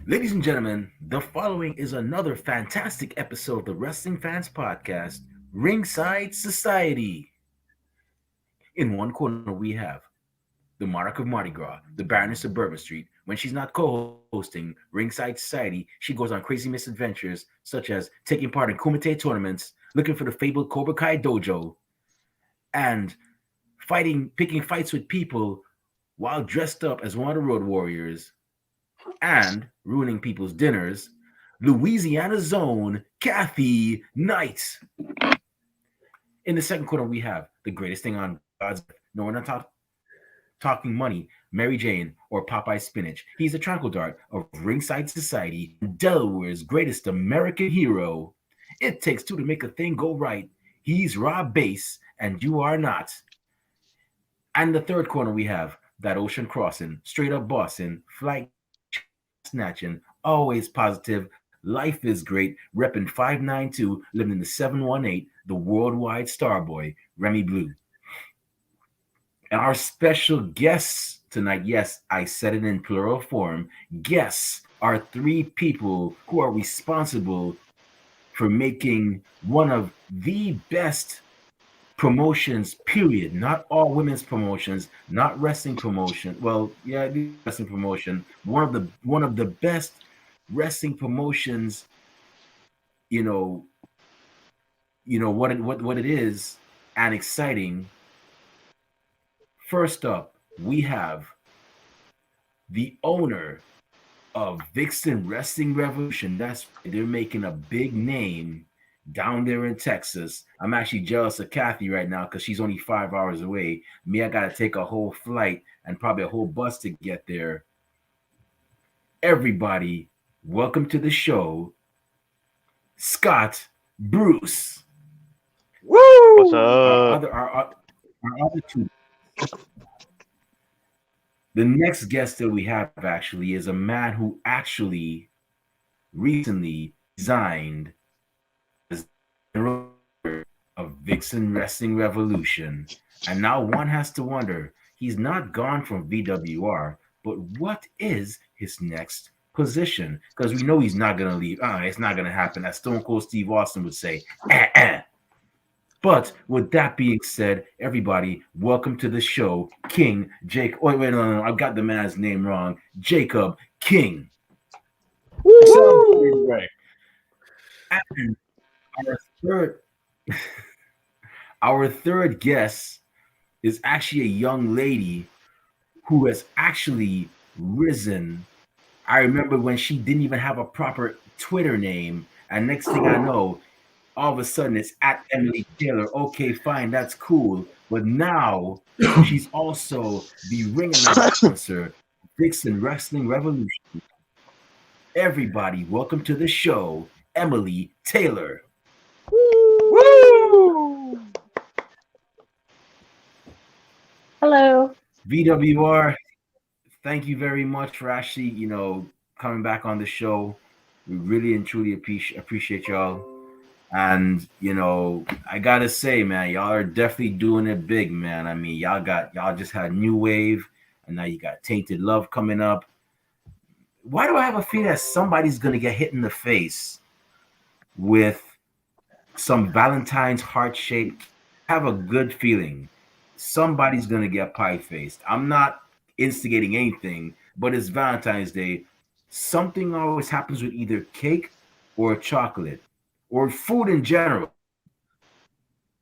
Ladies and gentlemen, the following is another fantastic episode of the Wrestling Fans Podcast, Ringside Society. In one corner, we have the monarch of Mardi Gras, the Baroness of Bourbon Street. When she's not co-hosting Ringside Society, she goes on crazy misadventures, such as taking part in Kumite tournaments, looking for the fabled Cobra Kai dojo, and picking fights with people while dressed up as one of the Road Warriors, and ruining people's dinners, Louisiana's own Kathy Knight. In the second corner, we have the greatest thing on God's earth. No, we're not talking money, Mary Jane, or Popeye Spinach. He's a tranquil dart of Ringside Society, Delaware's greatest American hero. It takes two to make a thing go right. He's Rob Bass, and you are not. And the third corner, we have that ocean crossing, straight up bossing, flight snatching, always positive. Life is great. Repping 592, living in the 718, the worldwide starboy, Remy Blue. And our special guests tonight, yes, I said it in plural form, guests are three people who are responsible for making one of the best promotions, period. Not all women's promotions, not wrestling promotion. Well, yeah, wrestling promotion. One of the best wrestling promotions. You know what it is, and exciting. First up, we have the owner of Vixen Wrestling Revolution. They're making a big name down there in Texas. I'm actually jealous of Kathy right now because she's only 5 hours away. Me, I got to take a whole flight and probably a whole bus to get there. Everybody, welcome to the show, Scott Bruce. Woo! What's up? Our other two. The next guest that we have actually is a man who actually recently resigned as of Vixen Wrestling Revolution. And now one has to wonder, he's not gone from VWR, but what is his next position? Because we know he's not going to leave. It's not going to happen. As Stone Cold Steve Austin would say, But with that being said, everybody, welcome to the show, King Jake. Oh, wait, no, I've got the man's name wrong. Jacob King. Woo! And our third guest is actually a young lady who has actually risen. I remember when she didn't even have a proper Twitter name, and next thing I know, all of a sudden it's at Emily Taylor. Okay, fine, that's cool. But now she's also the ring announcer, Vixen Wrestling Revolution. Everybody, welcome to the show, Emily Taylor. Woo! Hello. VWR, thank you very much for actually, coming back on the show. We really and truly appreciate y'all. And I gotta say, man, y'all are definitely doing it big, man. I mean, y'all just had New Wave, and now you got Tainted Love coming up. Why do I have a feeling that somebody's gonna get hit in the face with some Valentine's heart shaped? I have a good feeling somebody's gonna get pie faced. I'm not instigating anything, but it's Valentine's Day. Something always happens with either cake or chocolate or food in general.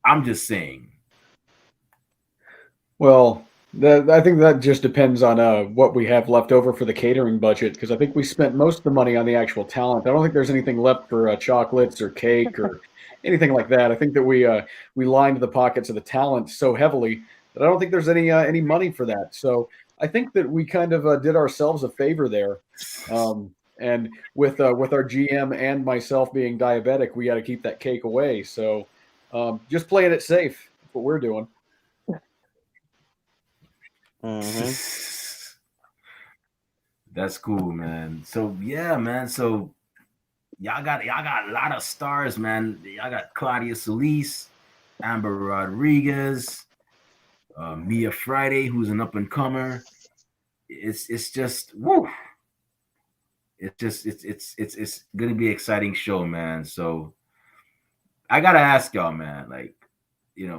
I'm just saying. Well, I think that just depends on what we have left over for the catering budget, because I think we spent most of the money on the actual talent. I don't think there's anything left for chocolates or cake or anything like that. I think that we lined the pockets of the talent so heavily that I don't think there's any money for that. So I think that we kind of did ourselves a favor there. And with our GM and myself being diabetic, we got to keep that cake away. So just playing it safe. That's what we're doing. Mm-hmm. That's cool, man. So yeah, man. So y'all got a lot of stars, man. Y'all got Claudia Solis, Amber Rodriguez, Mia Friday, who's an up and comer. It's just woo. it's gonna be an exciting show, man. So I gotta ask y'all, man, like,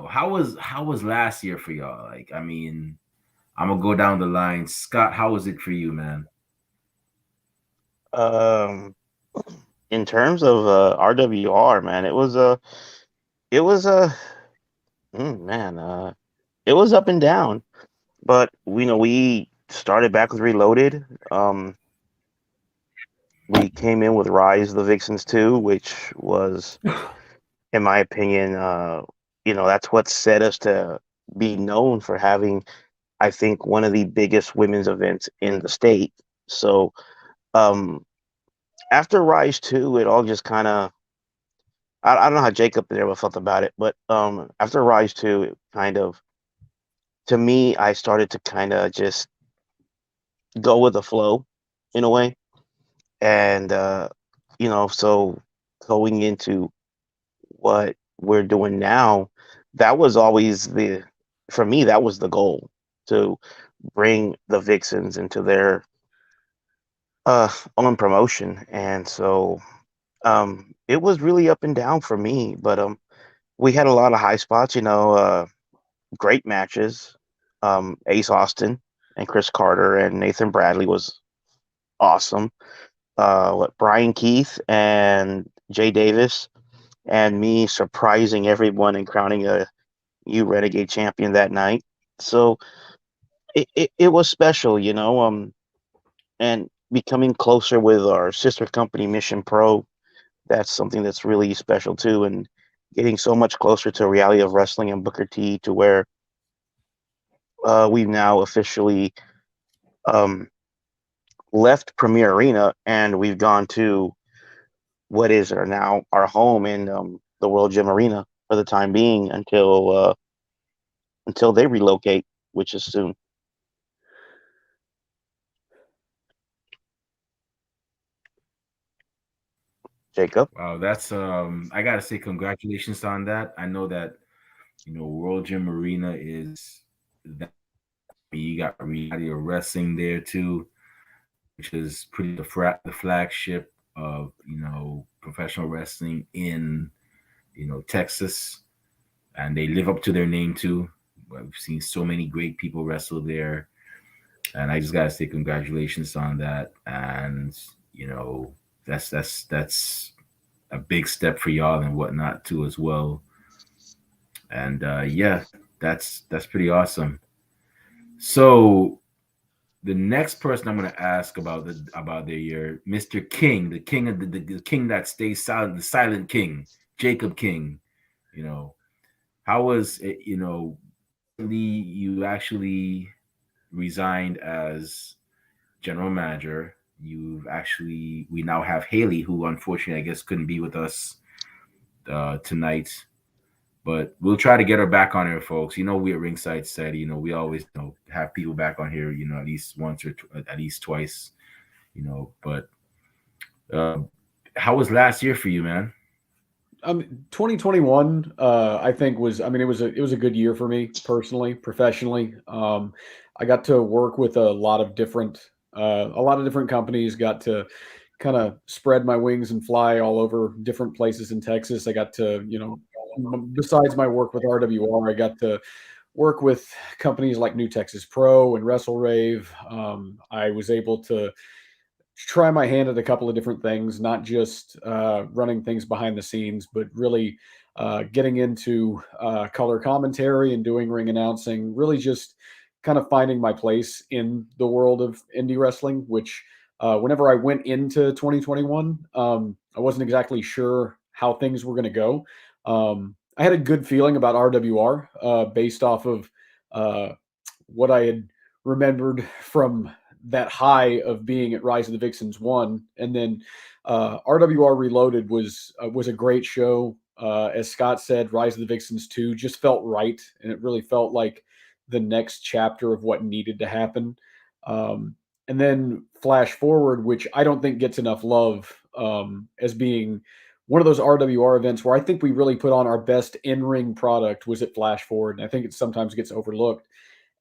how was last year for y'all? Like, I mean, I'm gonna go down the line. Scott, how was it for you, man? Um, in terms of RWR, man, it was a man, it was up and down. But we started back with Reloaded. We came in with Rise of the Vixens 2, which was, in my opinion, that's what set us to be known for having, I think, one of the biggest women's events in the state. So, um, after Rise 2, it all just kind of, I don't know how Jacob there felt about it, but after Rise 2, it kind of, to me, I started to kind of just go with the flow in a way. And, so going into what we're doing now, that was always for me, that was the goal, to bring the Vixens into their own promotion. And so it was really up and down for me, but we had a lot of high spots, great matches. Ace Austin and Chris Carter and Nathan Bradley was awesome. Brian Keith and Jay Davis, and me surprising everyone and crowning a new Renegade champion that night. So it was special, and becoming closer with our sister company Mission Pro. That's something that's really special too, and getting so much closer to Reality of Wrestling and Booker T, to where we've now officially um, left Premier Arena, and we've gone to what is now our home in the World Gym Arena for the time being, until they relocate, which is soon. Jacob. Wow, that's I gotta say congratulations on that. I know that World Gym Arena is that you got reality of wrestling there too, which is pretty the flagship of professional wrestling in Texas, and they live up to their name too. We've seen so many great people wrestle there, and I just gotta say congratulations on that. And that's a big step for y'all and whatnot too as well. And yeah, that's pretty awesome. So the next person I'm going to ask about their year, Mr. King, the king of the king that stays silent, the silent king, Jacob King. You know, how was it? You actually resigned as general manager. We now have Haley, who unfortunately I guess couldn't be with us tonight, but we'll try to get her back on here, folks. We at Ringside said, we always have people back on here, at least once or at least twice, But uh, how was last year for you, man? 2021, I think it was a good year for me personally, professionally. I got to work with a lot of different companies. Got to kind of spread my wings and fly all over different places in Texas. I got to, besides my work with RWR, I got to work with companies like New Texas Pro and Wrestle Rave. I was able to try my hand at a couple of different things, not just running things behind the scenes, but really getting into color commentary and doing ring announcing, really just kind of finding my place in the world of indie wrestling, which whenever I went into 2021, I wasn't exactly sure how things were going to go. I had a good feeling about RWR based off of uh, what I had remembered from that high of being at Rise of the Vixens 1, and then RWR Reloaded was a great show. As Scott said, Rise of the Vixens 2 just felt right, and it really felt like the next chapter of what needed to happen. And then Flash Forward, which I don't think gets enough love as being one of those RWR events where I think we really put on our best in-ring product, was at Flash Forward, and I think it sometimes gets overlooked.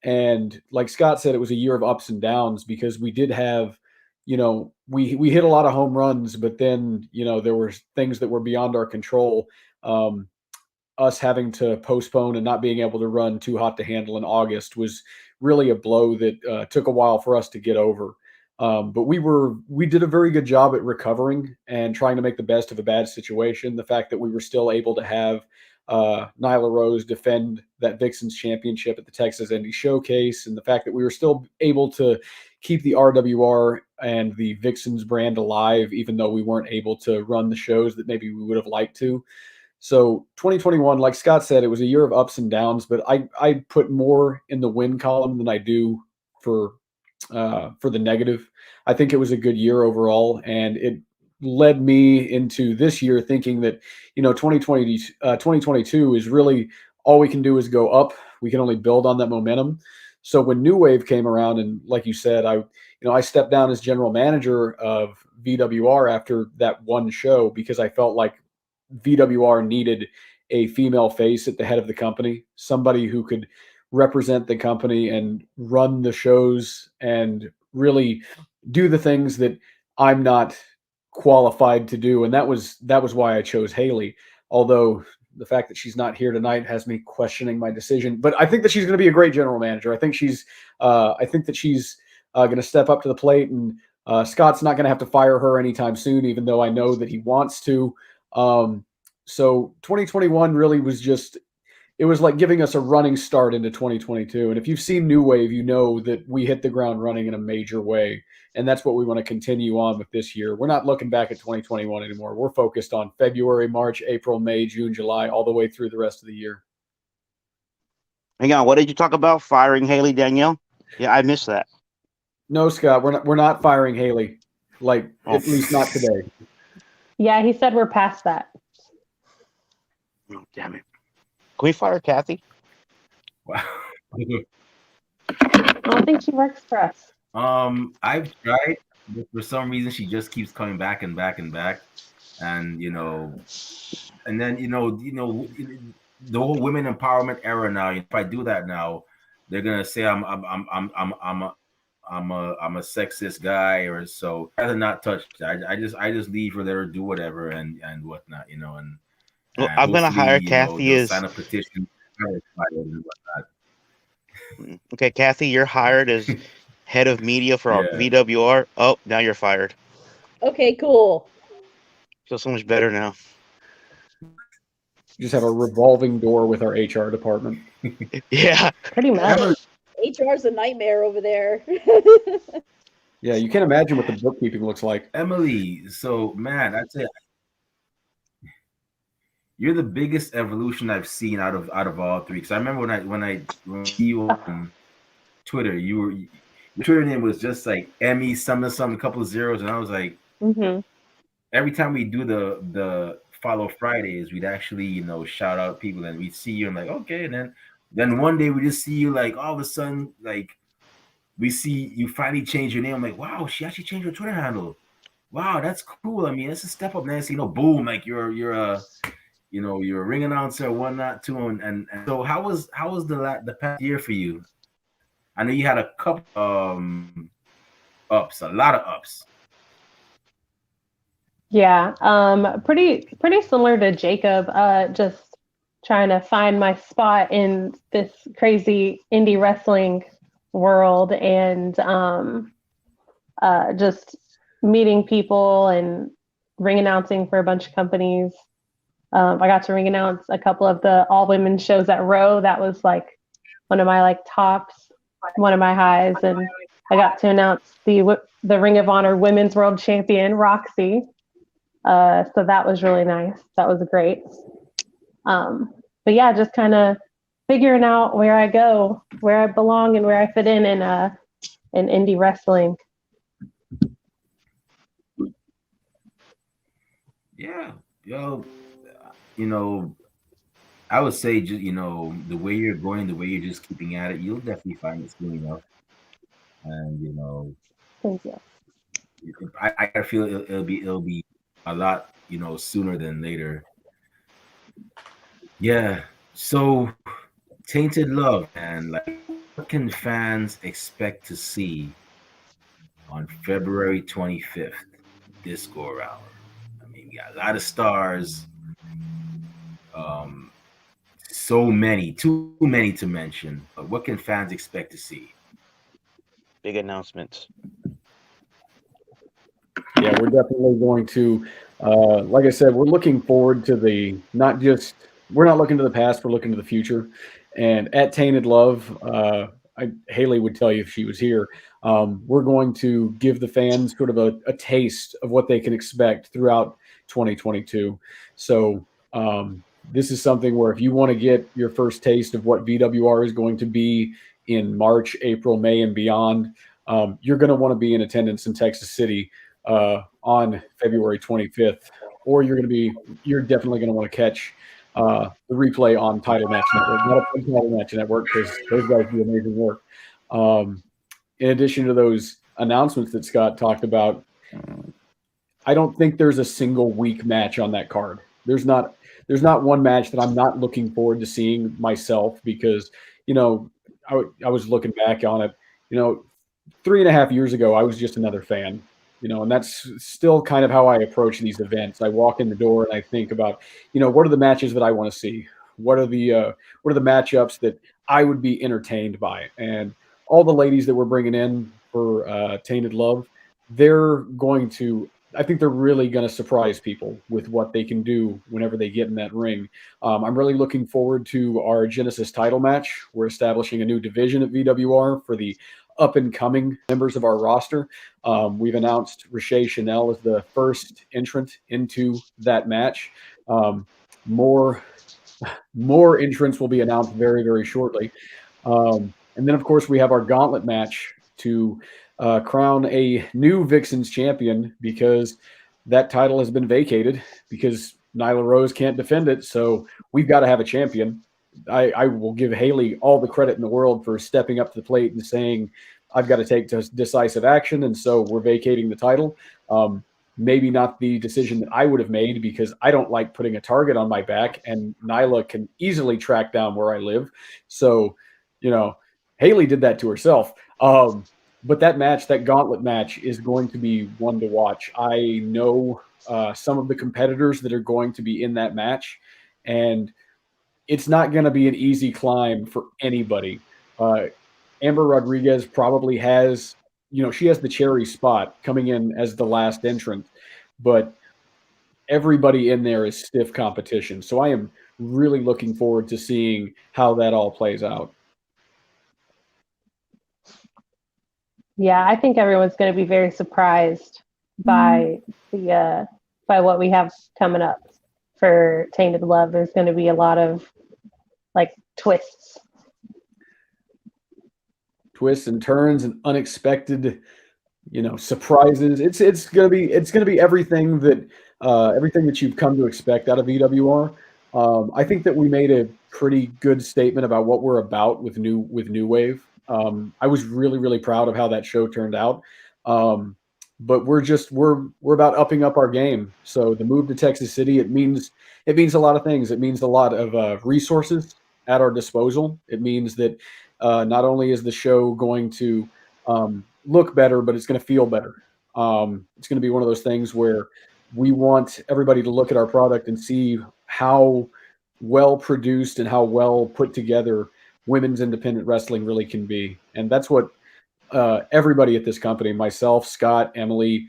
And like Scott said, it was a year of ups and downs because we did have we hit a lot of home runs, but then there were things that were beyond our control. Um, Us having to postpone and not being able to run Too Hot to Handle in August was really a blow that took a while for us to get over. But we did a very good job at recovering and trying to make the best of a bad situation. The fact that we were still able to have Nyla Rose defend that Vixens championship at the Texas Indie Showcase, and the fact that we were still able to keep the RWR and the Vixens brand alive, even though we weren't able to run the shows that maybe we would have liked to. So 2021, like Scott said, it was a year of ups and downs, but I put more in the win column than I do for the negative. I think it was a good year overall, and it led me into this year thinking that 2022 is really all we can do is go up. We can only build on that momentum. So when New Wave came around, and like you said, I stepped down as general manager of VWR after that one show because I felt like VWR needed a female face at the head of the company, somebody who could represent the company and run the shows and really do the things that I'm not qualified to do. And that was why I chose Haley. Although the fact that she's not here tonight has me questioning my decision, but I think that she's going to be a great general manager. I think that she's going to step up to the plate, and Scott's not going to have to fire her anytime soon, even though I know that he wants to. So 2021 really was it was like giving us a running start into 2022. And if you've seen New Wave, you know that we hit the ground running in a major way. And that's what we want to continue on with this year. We're not looking back at 2021 anymore. We're focused on February, March, April, May, June, July, all the way through the rest of the year. Hang on, what did you talk about? Firing Haley, Danielle? Yeah, I missed that. No, Scott, we're not firing Haley. At least not today. Yeah, he said we're past that. Oh, damn it. Can we fire Kathy? Wow. I don't think she works for us. I've tried, but for some reason she just keeps coming back and back and back, and and then the whole women empowerment era now. If I do that now, they're gonna say I'm a sexist guy, or so. I'd rather not touch that. I just leave her there, do whatever and whatnot, and well, I'm gonna hire Kathy as sign a petition. Okay, Kathy, you're hired as head of media for our VWR. Oh, now you're fired. Okay, cool. Feel so much better now. Just have a revolving door with our HR department. Yeah, pretty much. HR's a nightmare over there. Yeah, you can't imagine what the bookkeeping looks like. Emily, so man, I'd say you're the biggest evolution I've seen out of all three. Because I remember when you on Twitter, your Twitter name was just like Emmy something, a couple of zeros, and I was like, every time we do the Follow Fridays, we'd actually shout out people, and we'd see you and like, okay, and then one day we just see you like all of a sudden like we see you finally change your name. I'm like, wow, she actually changed her Twitter handle. Wow, that's cool. I mean, it's a step up, Nancy. Boom, like you're a you're a ring announcer, whatnot too. And so how was the past year for you? I know you had a couple ups, a lot of ups. Yeah, pretty similar to Jacob. Just trying to find my spot in this crazy indie wrestling world, and just meeting people and ring announcing for a bunch of companies. I got to ring announce a couple of the all women shows at Row. That was like one of my tops, one of my highs, and I got to announce the Ring of Honor Women's World Champion Roxy. So that was really nice. That was great. But yeah, just kind of figuring out where I go, where I belong, and where I fit in indie wrestling. Yeah, I would say just the way you're going, the way you're just keeping at it, you'll definitely find it soon enough. And Thank you. I feel it'll be a lot sooner than later. Yeah. So Tainted Love, and like, what can fans expect to see on February 25th, this go around. I mean, we got a lot of stars. Um, so many, too many to mention. What can fans expect to see? Big announcements. Yeah, we're definitely going to, like I said, we're looking forward to the not just we're not looking to the past, we're looking to the future. And at Tainted Love, Haley would tell you if she was here. We're going to give the fans sort of a taste of what they can expect throughout 2022. So this is something where if you want to get your first taste of what VWR is going to be in March, April, May, and beyond, you're going to want to be in attendance in Texas City on February 25th, or you're definitely going to want to catch the replay on Title Match Network, not a Title Match Network, because those guys do amazing work. In addition to those announcements that Scott talked about, I don't think there's a single weak match on that card. There's not one match that I'm not looking forward to seeing myself because, you know, I was looking back on it, you know, 3.5 years ago, I was just another fan, and that's still kind of how I approach these events. I walk in the door and I think about, what are the matches that I want to see? What are the matchups that I would be entertained by? And all the ladies that we're bringing in for Tainted Love, they're going to. I think they're really going to surprise people with what they can do whenever they get in that ring. I'm really looking forward to our Genesis title match. We're establishing a new division at VWR for the up and coming members of our roster. We've announced Rashay Chanel as the first entrant into that match. More entrants will be announced very, very shortly. And then, of course, we have our gauntlet match to crown a new Vixen's champion because that title has been vacated because Nyla Rose can't defend it. So we've got to have a champion. I will give Haley all the credit in the world for stepping up to the plate and saying, I've got to take decisive action. And so we're vacating the title. Maybe not the decision that I would have made because I don't like putting a target on my back, and Nyla can easily track down where I live. So, Haley did that to herself. But that match, that gauntlet match, is going to be one to watch. I know some of the competitors that are going to be in that match, and it's not going to be an easy climb for anybody. Amber Rodriguez probably has, she has the cherry spot coming in as the last entrant, but everybody in there is stiff competition. So I am really looking forward to seeing how that all plays out. Yeah, I think everyone's going to be very surprised by by what we have coming up for Tainted Love. There's going to be a lot of twists and turns and unexpected, surprises. It's gonna be everything that you've come to expect out of VWR. I think that we made a pretty good statement about what we're about with New Wave. I was really, really proud of how that show turned out. But we're about upping up our game. So the move to Texas City, it means a lot of things. It means a lot of resources at our disposal. It means that not only is the show going to look better, but it's going to feel better. It's going to be one of those things where we want everybody to look at our product and see how well produced and how well put together women's independent wrestling really can be. And that's what everybody at this company, myself, Scott, Emily,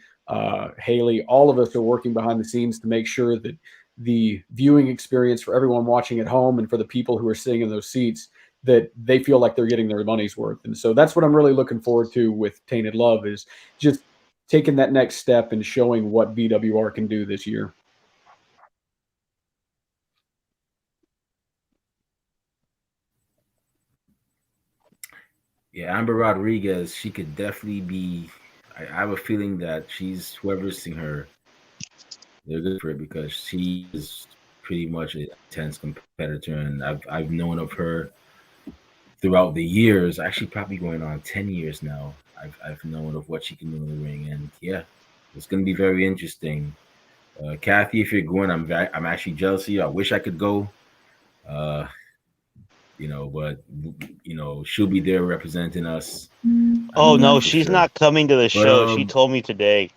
Haley, all of us are working behind the scenes to make sure that the viewing experience for everyone watching at home and for the people who are sitting in those seats, that they feel like they're getting their money's worth. And so that's what I'm really looking forward to with Tainted Love, is just taking that next step and showing what VWR can do this year. Yeah, Amber Rodriguez, she could definitely be. I have a feeling that whoever's seeing her, they're good for it because she is pretty much an intense competitor, and I've known of her throughout the years. Actually, probably going on 10 years now. I've known of what she can do in the ring, and yeah, it's going to be very interesting. Kathy, if you're going, I'm actually jealous of you. I wish I could go. Uh, But she'll be there representing us. Oh no, For she's sure. not coming to the show. She um, told me today.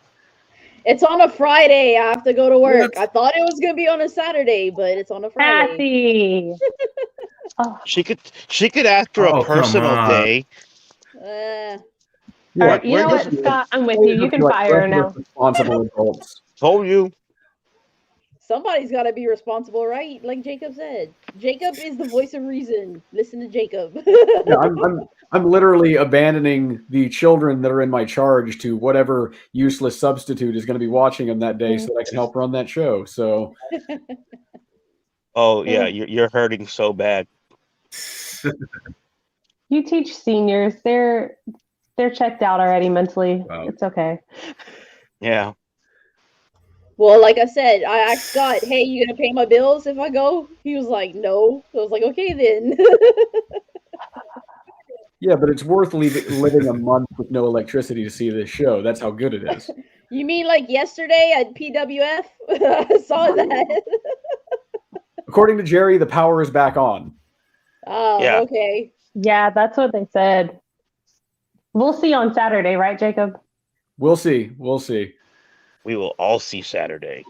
It's on a Friday. I have to go to work. What? I thought it was gonna be on a Saturday, but it's on a Friday. Kathy. Oh, She could ask for a Oh, come personal on. day. Uh, all right, you we're know what, just- Scott? I'm with you. You can fire her now. Responsible adults. Told you. somebody's got to be responsible, right? Like Jacob said. Jacob is the voice of reason. Listen to Jacob. Yeah, I'm literally abandoning the children that are in my charge to whatever useless substitute is going to be watching them that day, so that I can help run that show. So Oh yeah, you're hurting so bad. You teach seniors. They're checked out already mentally. Wow. It's okay. Yeah. Well, like I said, I asked Scott, hey, you gonna pay my bills if I go? He was like, no. So I was like, okay then. yeah, but it's worth living a month with no electricity to see this show. That's how good it is. You mean like yesterday at PWF? I saw that. According to Jerry, the power is back on. Oh, Yeah. okay. Yeah, that's what they said. We'll see on Saturday, right, Jacob? We'll see. We'll see. We will all see Saturday.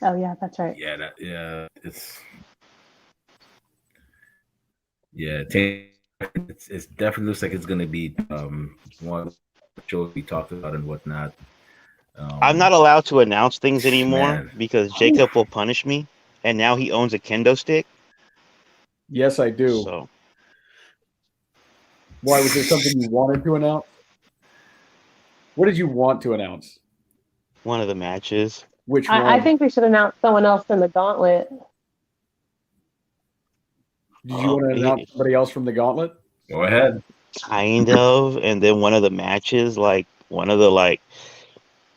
Oh yeah, that's right. It's definitely looks like it's gonna be one of the shows we talked about and whatnot. I'm not allowed to announce things anymore Man. because Jacob will punish me, and now he owns a kendo stick. Yes, I do. So Why, was there something you wanted to announce? What did you want to announce? one of the matches. Which one? I think we should announce someone else in the gauntlet. Did you want to announce somebody else from the gauntlet? Go ahead. Kind of, and then one of the matches, like one of the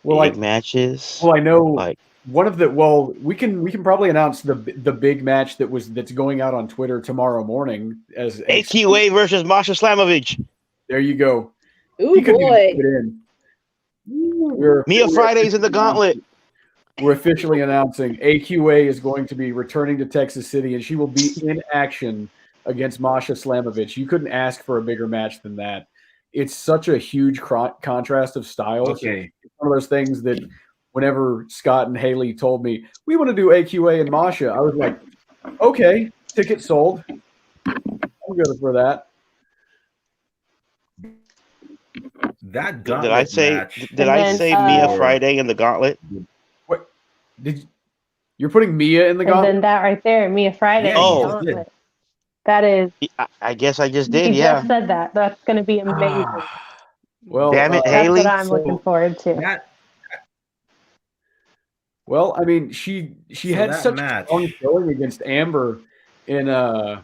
big matches. Well, I know Like one of the. Well, we can probably announce the big match that's going out on Twitter tomorrow morning as AQA versus Masha Slamovich. There you go. Ooh, He couldn't even boy. fit in. Mia Friday's in the gauntlet. We're officially announcing AQA is going to be returning to Texas City, and she will be in action against Masha Slamovich. You couldn't ask for a bigger match than that. It's such a huge contrast of styles. Okay. It's one of those things that whenever Scott and Haley told me, we want to do AQA and Masha, I was like, okay, ticket sold. I'm good for that. That Did I gauntlet say? match. Did I say Mia Friday in the gauntlet? What? You're putting Mia in the And gauntlet? then that right there, Mia Friday. Yeah, you in the just gauntlet. did. That is. I guess I just did. You Yeah. just said that. That's going to be amazing. Well, Damn it, That's Haley. what I'm looking forward to. That well, I mean, she had that such match. a strong showing against Amber in that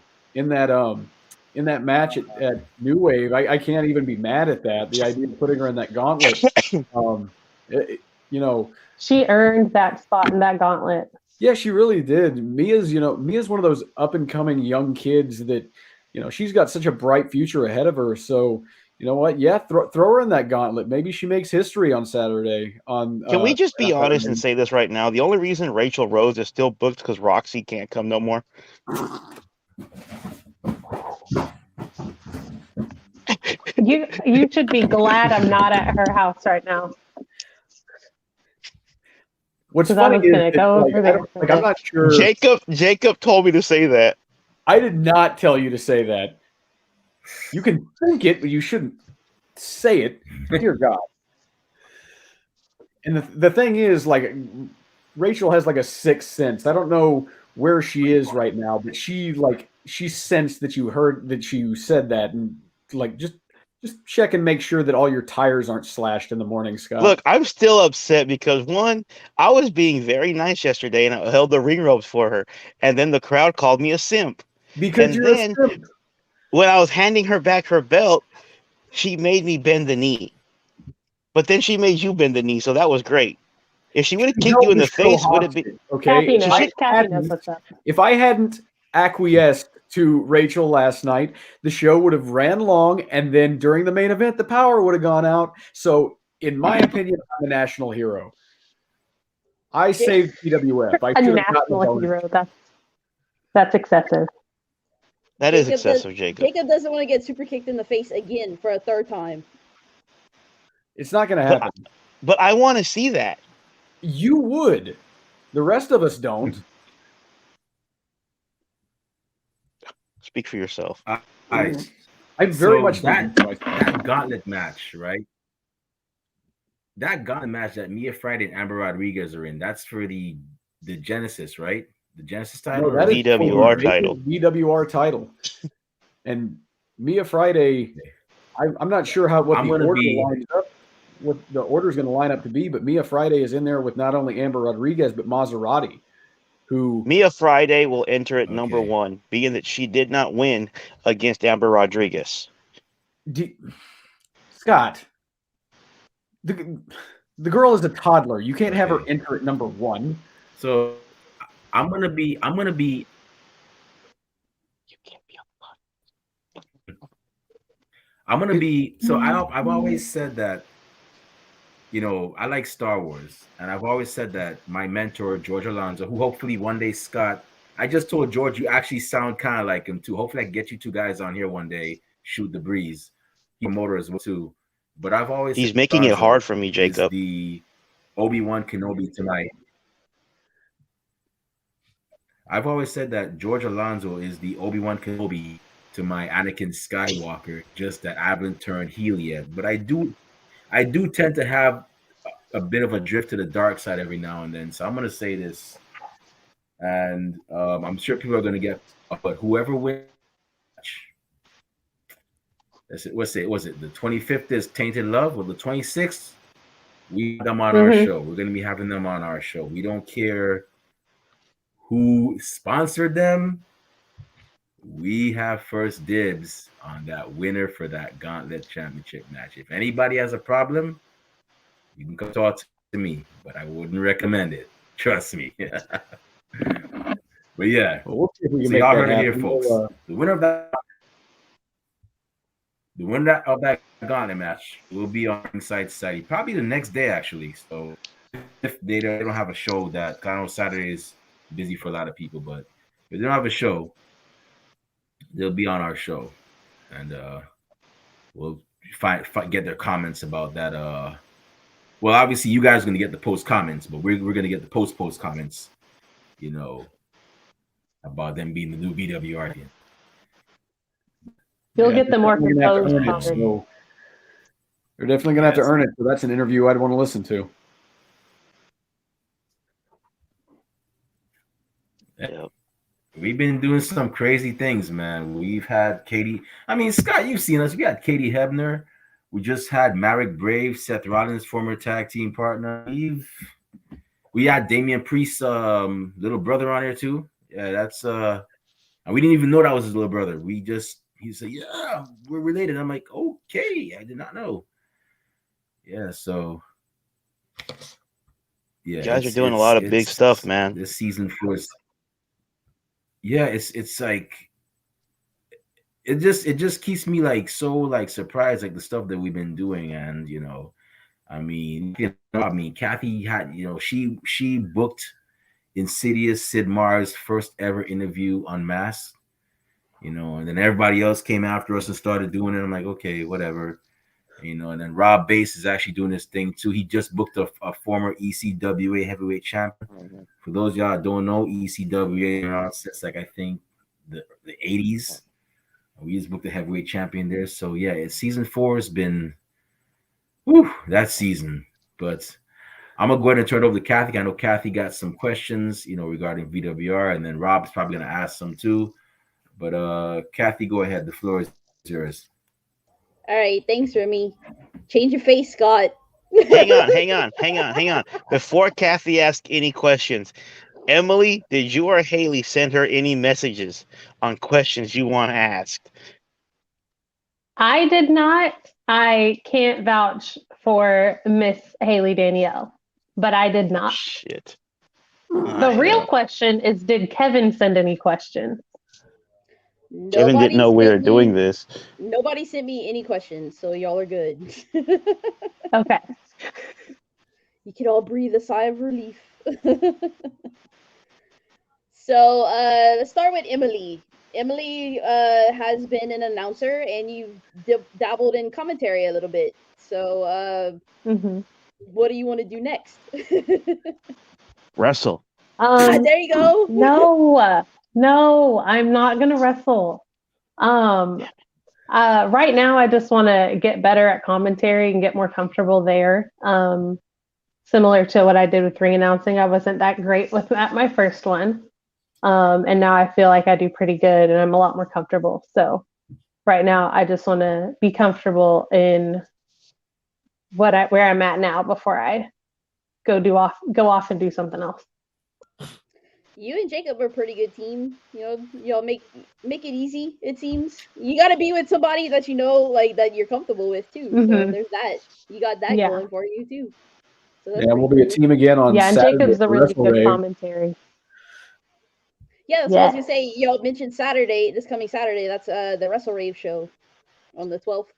match at New Wave. I can't even be mad at that. The idea of putting her in that gauntlet, She earned that spot in that gauntlet. yeah, she really did. Mia's one of those up and coming young kids that, she's got such a bright future ahead of her. So, you know what? Yeah, throw her in that gauntlet. Maybe she makes history on Saturday. Can we just be honest and say this right now? The only reason Rachel Rose is still booked because Roxy can't come no more. You should be glad I'm not at her house right now. What's 'Cause I funny was is gonna go over there I'm not sure. Jacob told me to say that. I did not tell you to say that. You can think it, but you shouldn't say it. Dear God. And the thing is, Rachel has a sixth sense. I don't know where she is right now, but she sensed that you heard that you said that, and just check and make sure that all your tires aren't slashed in the morning, Scott. Look, I'm still upset because one, I was being very nice yesterday and I held the ring ropes for her, and then the crowd called me a simp. Because you're a simp. When I was handing her back her belt, she made me bend the knee. But then she made you bend the knee, so that was great. If she would have kicked you in the face, would have been okay. Kathy knows what's up. If I hadn't acquiesced to Rachel last night, the show would have ran long, and then during the main event, the power would have gone out. So, in my opinion, I'm a national hero. I saved PWF. I A should have gotten national a bonus. hero. That's That's excessive. That is excessive, Jacob. Jacob doesn't want to get super kicked in the face again for a third time. It's not going to happen. But I want to see that. You would. The rest of us don't. Speak for yourself. I very much that gauntlet match, right? That gauntlet match that Mia Friday and Amber Rodriguez are in, that's for the Genesis, right? The Genesis title? No, that is DWR title. DWR title. And Mia Friday, I'm not sure what the order lines up, what the order is going to line up to be, but Mia Friday is in there with not only Amber Rodriguez, but Maserati, who... Mia Friday will enter at number 1, being that she did not win against Amber Rodriguez. Scott, the girl is a toddler. You can't have her enter at number 1. So I'm gonna be. You can't be on the pod. I'm gonna be. So I've always said that. You know, I like Star Wars, and I've always said that my mentor George Alonso, who hopefully one day Scott. I just told George you actually sound kind of like him too. Hopefully, I can get you two guys on here one day. Shoot the breeze. He motor as well too. But I've always he's making it hard for me, Jacob. The Obi-Wan Kenobi tonight. I've always said that George Alonso is the Obi-Wan Kenobi to my Anakin Skywalker, just that I haven't turned heel yet. But I do tend to have a bit of a drift to the dark side every now and then. So I'm going to say this, and I'm sure people are going to get, but whoever wins, was it the 25th is Tainted Love, or the 26th? We have them on our show. We're going to be having them on our show. We don't care who sponsored them. We have first dibs on that winner for that Gauntlet Championship match. If anybody has a problem, you can come talk to me, but I wouldn't recommend it. Trust me. But yeah, we'll see if we can so y'all heard it here, folks. The winner of that Gauntlet match will be on Ringside Society probably the next day, actually. So if they don't have a show, that I know Saturday is busy for a lot of people, but if they don't have a show, they'll be on our show, and we'll get their comments about that. Well, obviously, you guys are going to get the post comments, but we're going to get the post comments, you know, about them being the new BWR again. You'll get the more proposed comments. So they're definitely going to have to earn it. So that's an interview I'd want to listen to. Yep. We've been doing some crazy things, man. We've had Katie. I mean, Scott, you've seen us. We had Katie Hebner. We just had Marek Brave, Seth Rollins' former tag team partner. We had Damian Priest's little brother on here too. Yeah, that's and we didn't even know that was his little brother. He said, "Yeah, we're related." I'm like, "Okay, I did not know." Yeah, so yeah, you guys are doing a lot of big stuff, man. This season was. Yeah, it's like it just keeps me like so like surprised, like the stuff that we've been doing. And I mean Kathy had, she booked Insidious Sid Meier's first ever interview Unmasked, and then everybody else came after us and started doing it. I'm like, okay, whatever, and then Rob Bass is actually doing this thing too. He just booked a former ECWA heavyweight champion. Mm-hmm. For those of y'all that don't know, ECWA since like I think the 80s. We just booked a heavyweight champion there. So yeah, season 4 has been that season. But I'm gonna go ahead and turn it over to Kathy. I know Kathy got some questions, regarding VWR, and then Rob's probably gonna ask some too. But Kathy, go ahead. The floor is yours. All right, thanks, Remy. Change your face, Scott. Hang on. Before Kathy asks any questions, Emily, did you or Haley send her any messages on questions you want asked? I did not. I can't vouch for Miss Haley Danielle, but I did not. Shit. The real question is, did Kevin send any questions? Kevin didn't know we were doing this. Nobody sent me any questions, so y'all are good. Okay. You can all breathe a sigh of relief. So let's start with Emily. Emily has been an announcer, and you've dabbled in commentary a little bit. So hmm what do you want to do next? Wrestle. There you go. no, I'm not gonna wrestle. Um, right now, I just want to get better at commentary and get more comfortable there. Similar to what I did with ring announcing, I wasn't that great with at my first one. And now I feel like I do pretty good and I'm a lot more comfortable. So right now I just want to be comfortable in where I'm at now before I go off and do something else. You and Jacob are a pretty good team. You know, y'all make it easy. It seems you got to be with somebody that you know, like that you're comfortable with too. So Mhm. there's that. You got that Yeah. going for you too. So that's Yeah, we'll pretty be a cool. team again on Yeah, and Saturday Jacob's a for really Wrestle good Rave. commentary. Yeah, so I was gonna Yes. say, y'all mentioned Saturday, this coming Saturday. That's the Wrestle Rave show on the 12th.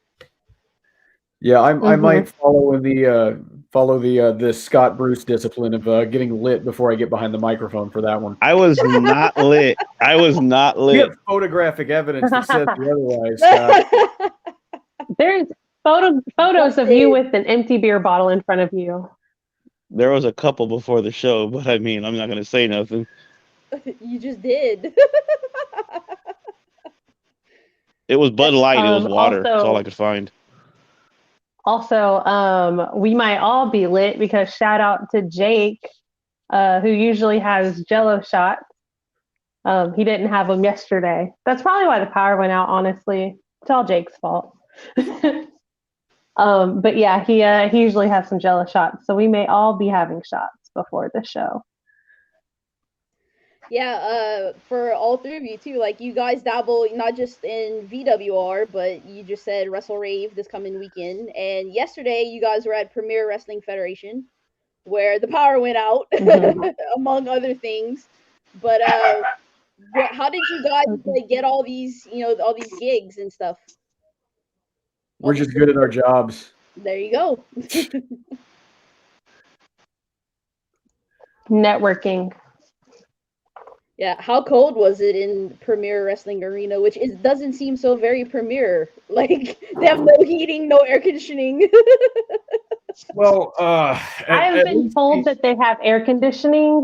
Yeah, I Mhm. might follow the Scott Bruce discipline of getting lit before I get behind the microphone for that one. I was not lit. I was not We lit. have photographic evidence that says the otherwise, Scott. There's photos of you with an empty beer bottle in front of you. There was a couple before the show, but I mean, I'm not gonna say nothing. You just did. It was Bud Light. It was water. That's all I Also, could find. we might all be lit because shout out to Jake, who usually has Jello shots. He didn't have them yesterday. That's probably why the power went out. Honestly, it's all Jake's fault. But yeah, he usually has some Jello shots, so we may all be having shots before the show. Yeah, for all three of you too. Like you guys dabble not just in VWR, but you just said Wrestle Rave this coming weekend. And yesterday you guys were at Premier Wrestling Federation, where the power went out, Mhm. among other things. But how did you guys like, get all these, all these gigs and stuff? We're just good at our jobs. There you go. Networking. Yeah, how cold was it in Premier Wrestling Arena, which doesn't seem so very premier. Like they have no heating, no air conditioning. Well, I've been told that they have air conditioning.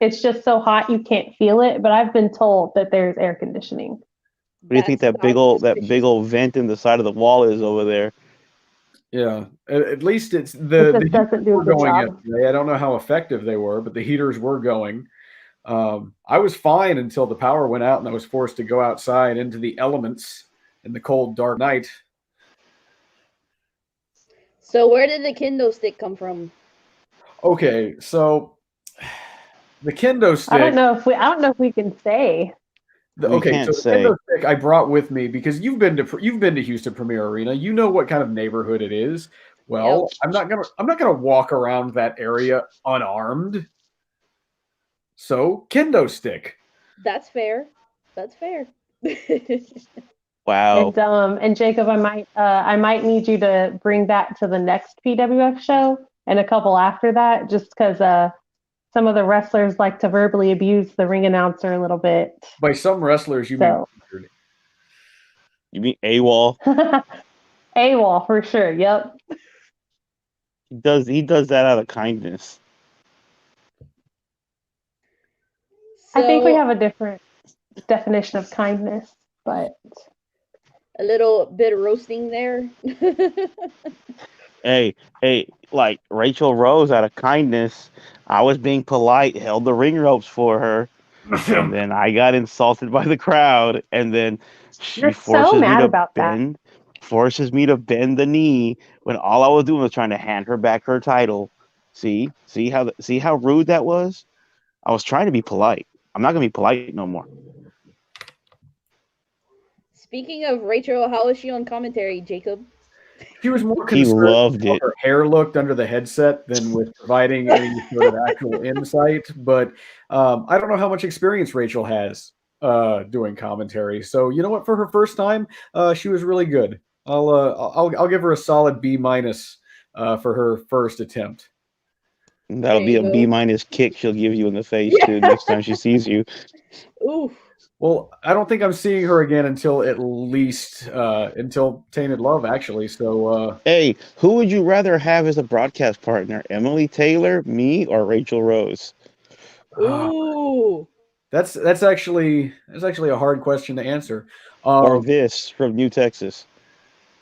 It's just so hot you can't feel it, but I've been told that there's air conditioning. What do you think that big old vent in the side of the wall is over there? Yeah, at least it's It the just doesn't do a were good going job. yesterday. I don't know how effective they were, but the heaters were going. I was fine until the power went out and I was forced to go outside into the elements in the cold, dark night. So where did the Kindle stick come from? Okay, so the kendo stick. I don't know if we can say. Okay, so the kendo stick I brought with me because you've been to Houston Premier Arena. You know what kind of neighborhood it is. Well, Yep. I'm not gonna walk around that area unarmed. So kendo stick. That's fair. That's fair. Wow. And Jacob, I might need you to bring that to the next PWF show and a couple after that, just because some of the wrestlers like to verbally abuse the ring announcer a little bit. By some wrestlers, you mean weird. You mean AWOL? AWOL for sure. Yep. He does that out of kindness. I think we have a different definition of kindness, but a little bit of roasting there. Hey, like Rachel Rose, out of kindness, I was being polite, held the ring ropes for her, and then I got insulted by the crowd, and then she forces me to bend the knee when all I was doing was trying to hand her back her title. See how rude that was? I was trying to be polite. I'm not gonna be polite no more. Speaking of Rachel, how was she on commentary, Jacob? He was more He concerned loved with how it. her hair looked under the headset than with providing any sort of actual insight. But I don't know how much experience Rachel has doing commentary. So you know what? For her first time, she was really good. I'll give her a solid B- for her first attempt. That'll There be you a B go. minus kick she'll give you in the face Yeah. too next time she sees you. Oof. Well, I don't think I'm seeing her again until at least until Tainted Love, actually. So Hey, who would you rather have as a broadcast partner? Emily Taylor, me, or Rachel Rose? Ooh. that's actually a hard question to answer. Or Um, this from New Texas?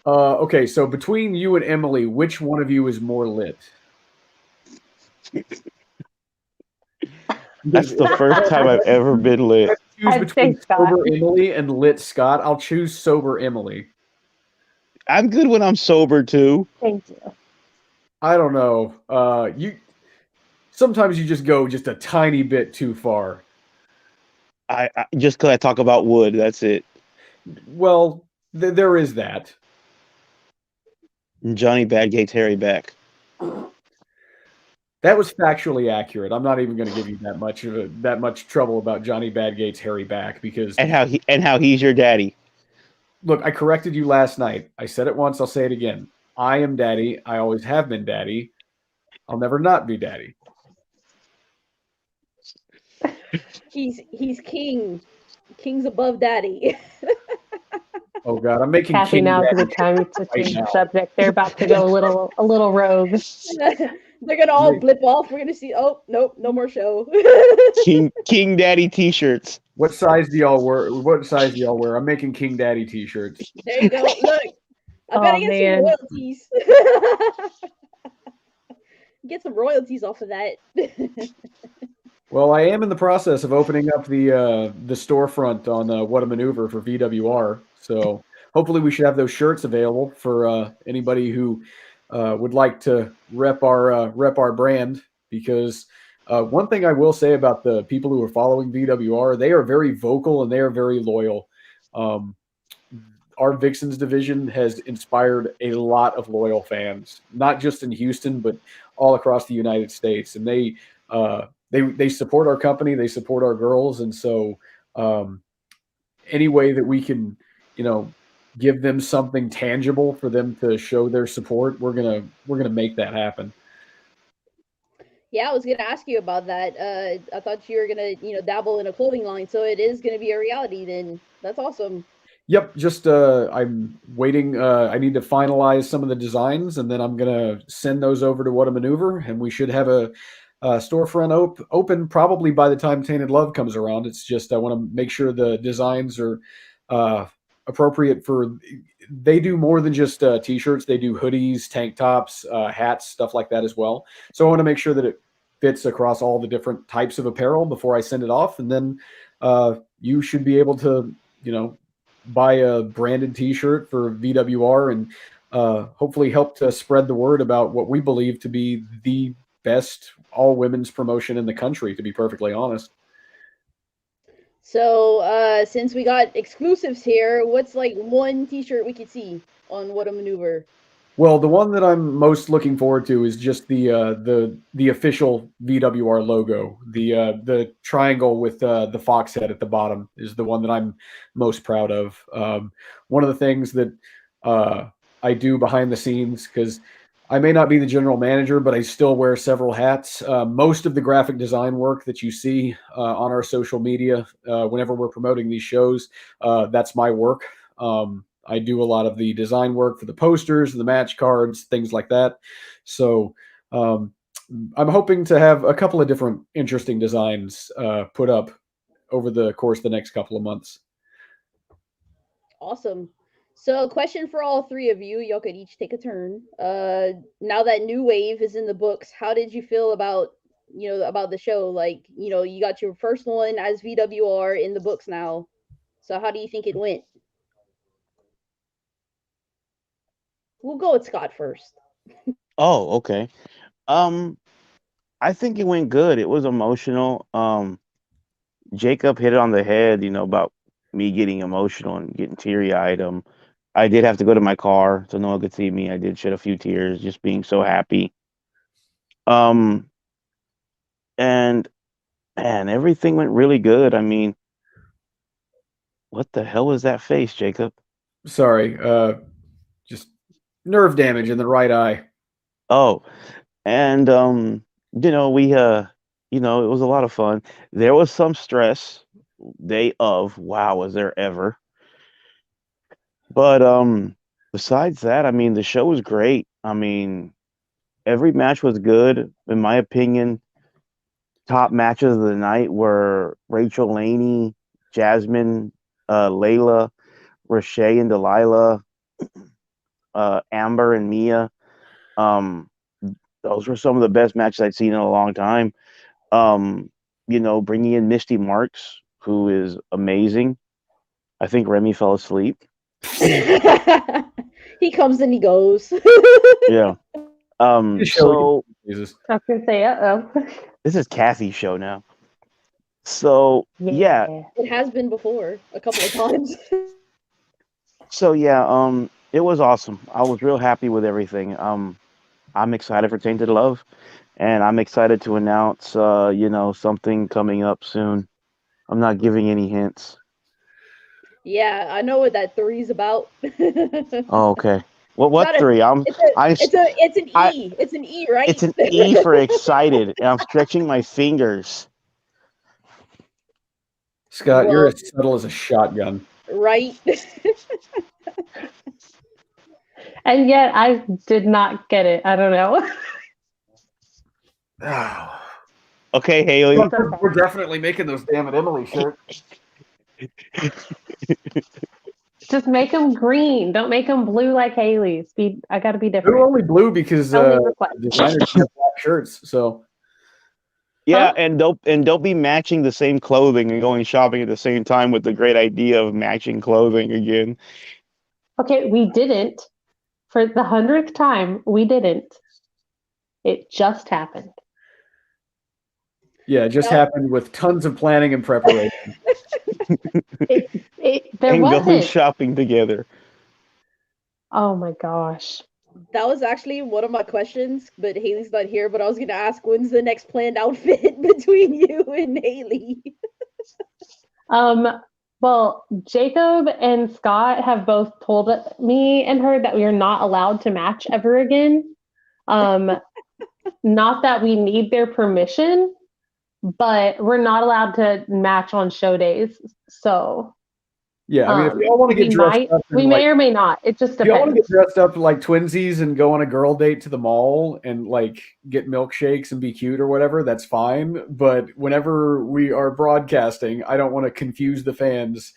okay, so between you and Emily, which one of you is more lit? Because That's the first time I've ever been I lit. have to choose I'd say between Scott. sober Emily and lit Scott, I'll choose sober Emily. I'm good when I'm sober too. Thank you. I don't know. You sometimes you just go just a tiny bit too far. I just because I talk about wood, that's it. Well, there is that. And Johnny Badgate's Harry back. That was factually accurate. I'm not even going to give you that much trouble about Johnny Badgate's Harry back because And how he's your daddy. look, I corrected you last night. I said it once, I'll say it again. I am daddy. I always have been daddy. I'll never not be daddy. He's king. King's above daddy. Oh God, I'm making Kathy, King now's a Daddy good time to right change the now. subject. They're about to go a little rogue. They're gonna all blip off. We're gonna see. Oh nope, no more show. King Daddy t-shirts. What size do y'all wear? What size do y'all wear? I'm making King Daddy t-shirts. There you go. Look, I better Oh get some man. royalties. Get some royalties off of that. Well, I am in the process of opening up the storefront on What a Maneuver for VWR. So hopefully we should have those shirts available for anybody who would like to rep our brand. Because one thing I will say about the people who are following VWR, they are very vocal and they are very loyal. Um, our Vixens division has inspired a lot of loyal fans, not just in Houston, but all across the United States. And they support our company, they support our girls, and so um, any way that we can, you know, give them something tangible for them to show their support, we're gonna make that happen. Yeah, I was gonna ask you about that. I thought you were gonna, dabble in a clothing line, so it is gonna be a reality then. That's awesome. Yep, just I'm waiting. I need to finalize some of the designs, and then I'm gonna send those over to What a Maneuver, and we should have a storefront open probably by the time Tainted Love comes around. It's just I want to make sure the designs are uh, appropriate for. They do more than just t-shirts. They do hoodies, tank tops, hats, stuff like that as well. So I want to make sure that it fits across all the different types of apparel before I send it off, and then you should be able to, you know, buy a branded T-shirt for VWR and hopefully help to spread the word about what we believe to be the best all women's promotion in the country. To be perfectly honest, So, since we got exclusives here, what's like one T-shirt we could see on What a Maneuver? well, the one that I'm most looking forward to is just the official VWR logo. The triangle with the fox head at the bottom is the one that I'm most proud of. One of the things that I do behind the scenes, because I may not be the general manager, but I still wear several hats. Most of the graphic design work that you see on our social media, whenever we're promoting these shows, that's my work. I do a lot of the design work for the posters, the match cards, things like that. So um, I'm hoping to have a couple of different interesting designs put up over the course of the next couple of months. Awesome. So, question for all three of you. Y'all could each take a turn. Now that New Wave is in the books, how did you feel about about the show? Like, you got your first one as VWR in the books now. So, how do you think it went? We'll go with Scott first. Oh, okay. Um, I think it went good. It was emotional. Jacob hit it on the head, about me getting emotional and getting teary eyed. I did have to go to my car so no one could see me. I did shed a few tears, just being so happy. Um, and man, everything went really good. I mean, what the hell was that face, Jacob? Sorry, just nerve damage in the right eye. Oh, and we it was a lot of fun. There was some stress. Day of, wow, was there ever? But besides that, I mean, the show was great. I mean, every match was good. In my opinion, top matches of the night were Rachel Laney, Jasmine, Layla, Rashay and Delilah, Amber and Mia. Um, those were some of the best matches I'd seen in a long time. Bringing in Misty Marks, who is amazing. I think Remy fell asleep. He comes and he goes. Yeah. Just show So Jesus. I was gonna say, this is Kathy's show now. So yeah. It has been before a couple of times. So yeah, it was awesome. I was real happy with everything. I'm excited for Tainted Love, and I'm excited to announce something coming up soon. I'm not giving any hints. Yeah, I know what that 3's about. Oh, okay. What Not a- three? it's an E. It's an E, right? It's an E for excited, and I'm stretching my fingers. Scott, you're Well, as subtle as a shotgun. right. and yet I did not get it. I don't know. Oh, Okay, Haley. It's okay. We're definitely making those Damn It Emily shirts. Just make them green. Don't make them blue like Haley's. I got to be They're different. only blue because Only request. designers have black shirts. So Yeah, Huh? and don't be matching the same clothing and going shopping at the same time with the great idea of matching clothing again. Okay, we didn't. For the 100th time, we didn't. It just happened. yeah, it just No. happened with tons of planning and preparation. There and going wasn't. shopping together. Oh my gosh. That was actually one of my questions, but Haley's not here. But I was gonna ask, when's the next planned outfit between you and Haley? Well, Jacob and Scott have both told me and her that we are not allowed to match ever again. Not that we need their permission, but we're not allowed to match on show days. So Yeah, I mean, if y'all want to get dressed up, we may or may not. It just if y'all want to depends. get dressed up like twinsies and go on a girl date to the mall and like get milkshakes and be cute or whatever, that's fine. But whenever we are broadcasting, I don't want to confuse the fans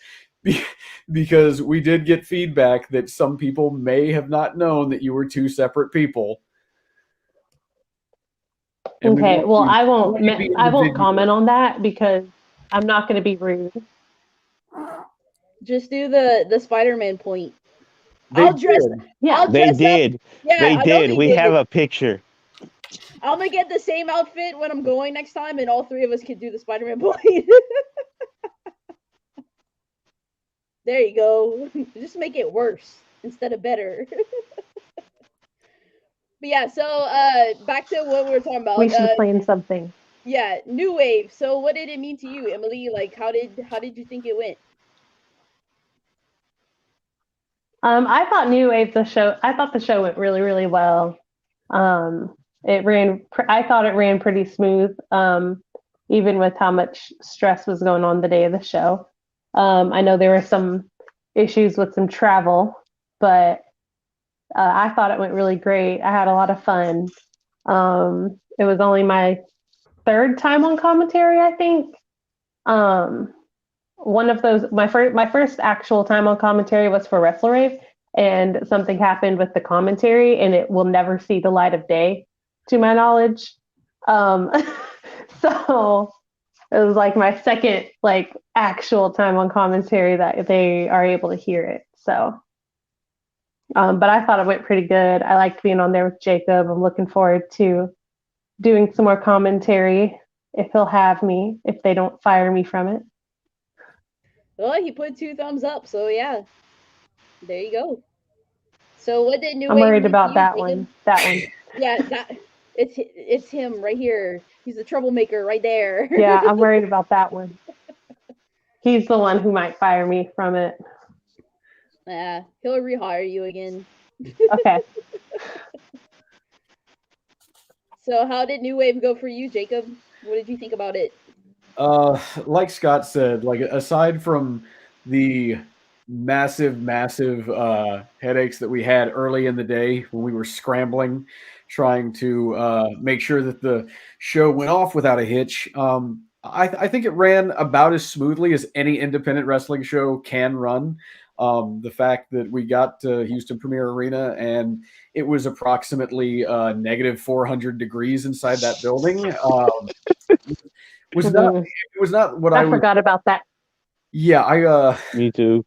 because we did get feedback that some people may have not known that you were two separate people. And Okay, well, I won't individual. comment on that because I'm not going to be rude. Just do the Spider-Man point. They I'll dress. did. Yeah, I'll They dress did. Up. Yeah, They I know did. they We did. have a picture. I'm gonna get the same outfit when I'm going next time, and all three of us can do the Spider-Man point. There you go. Just make it worse instead of better. But yeah, so back to what we were talking about. we should plan something. Yeah, New Wave. So what did it mean to you, Emily? Like how did you think it went? I thought New Wave I thought the show went really, really well. I thought it ran pretty smooth, even with how much stress was going on the day of the show. I know there were some issues with some travel, but I thought it went really great. I had a lot of fun. It was only my third time on commentary, I think. One of those, my first actual time on commentary was for Wrestle Rave, and something happened with the commentary, and it will never see the light of day, to my knowledge. So it was like my second actual time on commentary that they are able to hear it. So, but I thought it went pretty good. I liked being on there with Jacob. I'm looking forward to doing some more commentary if he'll have me, if they don't fire me from it. Well, he put 2 thumbs up, so yeah. There you go. So what did New I'm Wave worried mean about to you, that Jacob? one. That one. Yeah, it's him right here. He's the troublemaker right there. Yeah, I'm worried about that one. He's the one who might fire me from it. Yeah, he'll rehire you again. Okay. So how did New Wave go for you, Jacob? What did you think about it? Like Scott said, like aside from the massive headaches that we had early in the day when we were scrambling, trying to make sure that the show went off without a hitch, I think it ran about as smoothly as any independent wrestling show can run. The fact that we got to Houston Premier Arena and it was approximately negative 400 degrees inside that building was not Mhm. it was not what I I was. forgot about that. Yeah, Me too.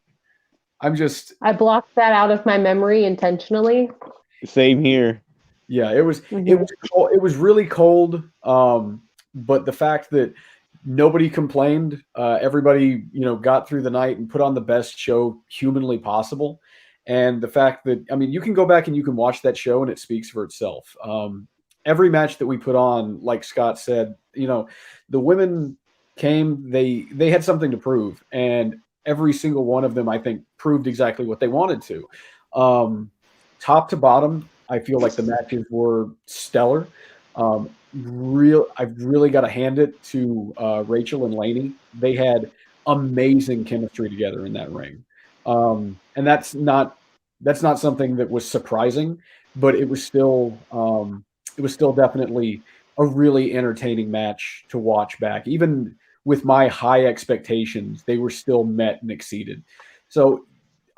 I'm just. I blocked that out of my memory intentionally. Same here. Yeah, it was Mhm. cold. It was really cold. But the fact that nobody complained, everybody got through the night and put on the best show humanly possible, and the fact that you can go back and you can watch that show and it speaks for itself. Every match that we put on, like Scott said, the women came. They had something to prove, and every single one of them, I think, proved exactly what they wanted to. Top to bottom, I feel like the matches were stellar. I've really got to hand it to Rachel and Lainey. They had amazing chemistry together in that ring, and that's not something that was surprising, but it was still definitely a really entertaining match to watch back. Even with my high expectations, they were still met and exceeded. So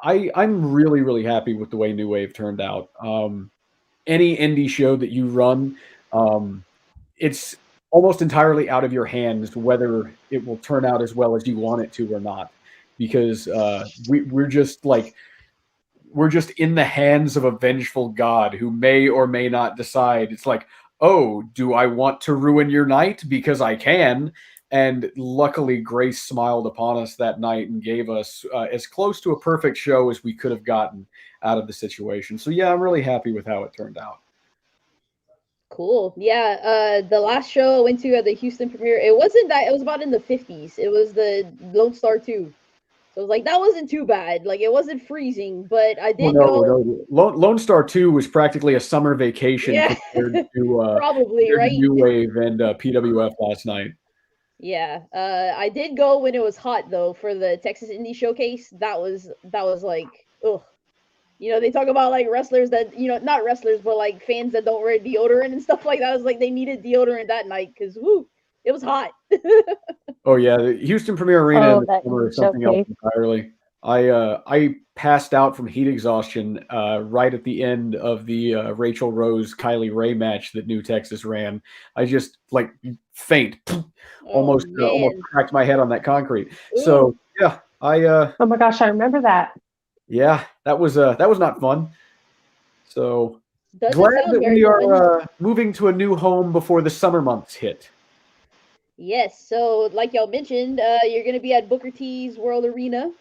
I'm really, really happy with the way New Wave turned out. Any indie show that you run, it's almost entirely out of your hands whether it will turn out as well as you want it to or not, because we're just in the hands of a vengeful god who may or may not decide. It's like, oh, do I want to ruin your night because I can? And luckily, Grace smiled upon us that night and gave us as close to a perfect show as we could have gotten out of the situation. So yeah, I'm really happy with how it turned out. Cool. Yeah. The last show I went to at the Houston premiere, it wasn't that. It was about in the 50s. It was the Lone Star 2. So it was like that wasn't too bad. Like it wasn't freezing, but I Well, did no, go. no. Lone Star 2 was practically a summer vacation Yeah. Probably compared to right. New Wave and PWF last night. Yeah. I did go when it was hot though for the Texas Indie Showcase. That was like ugh. They talk about like wrestlers that not wrestlers, but like fans that don't wear deodorant and stuff like that. I was like they needed deodorant that night because woo, it was hot. Oh yeah, the Houston Premier Arena in Oh, the that summer is something else showcase. entirely. I passed out from heat exhaustion right at the end of the Rachel Rose Kylie Ray match that New Texas ran. I just like faint, Oh almost man. cracked my head on that concrete. So Ooh. yeah, Oh my gosh, I remember that. yeah, that was not fun. So Doesn't glad sound that very we fun. are moving to a new home before the summer months hit. Yes, so like y'all mentioned, you're gonna be at Booker T's World Arena.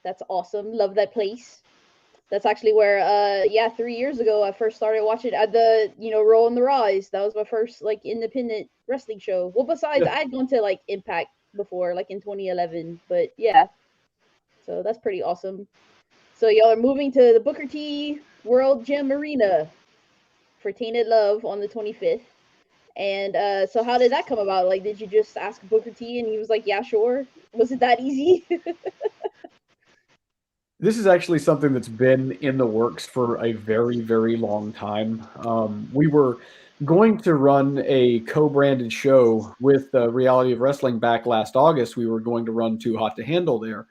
That's awesome. Love that place. That's actually where, yeah, 3 years ago I first started watching at the, Roll in the Rise. That was my first like independent wrestling show. Well, besides, Yeah. I had gone to like Impact before, like in 2011. But yeah, so that's pretty awesome. So y'all are moving to the Booker T World Gym Arena for Tainted Love on the 25th. And so how did that come about? Like, did you just ask Booker T and he was like, yeah, sure? Was it that easy? This is actually something that's been in the works for a very, very long time. We were going to run a co-branded show with Reality of Wrestling back last August. We were going to run Too Hot to Handle there,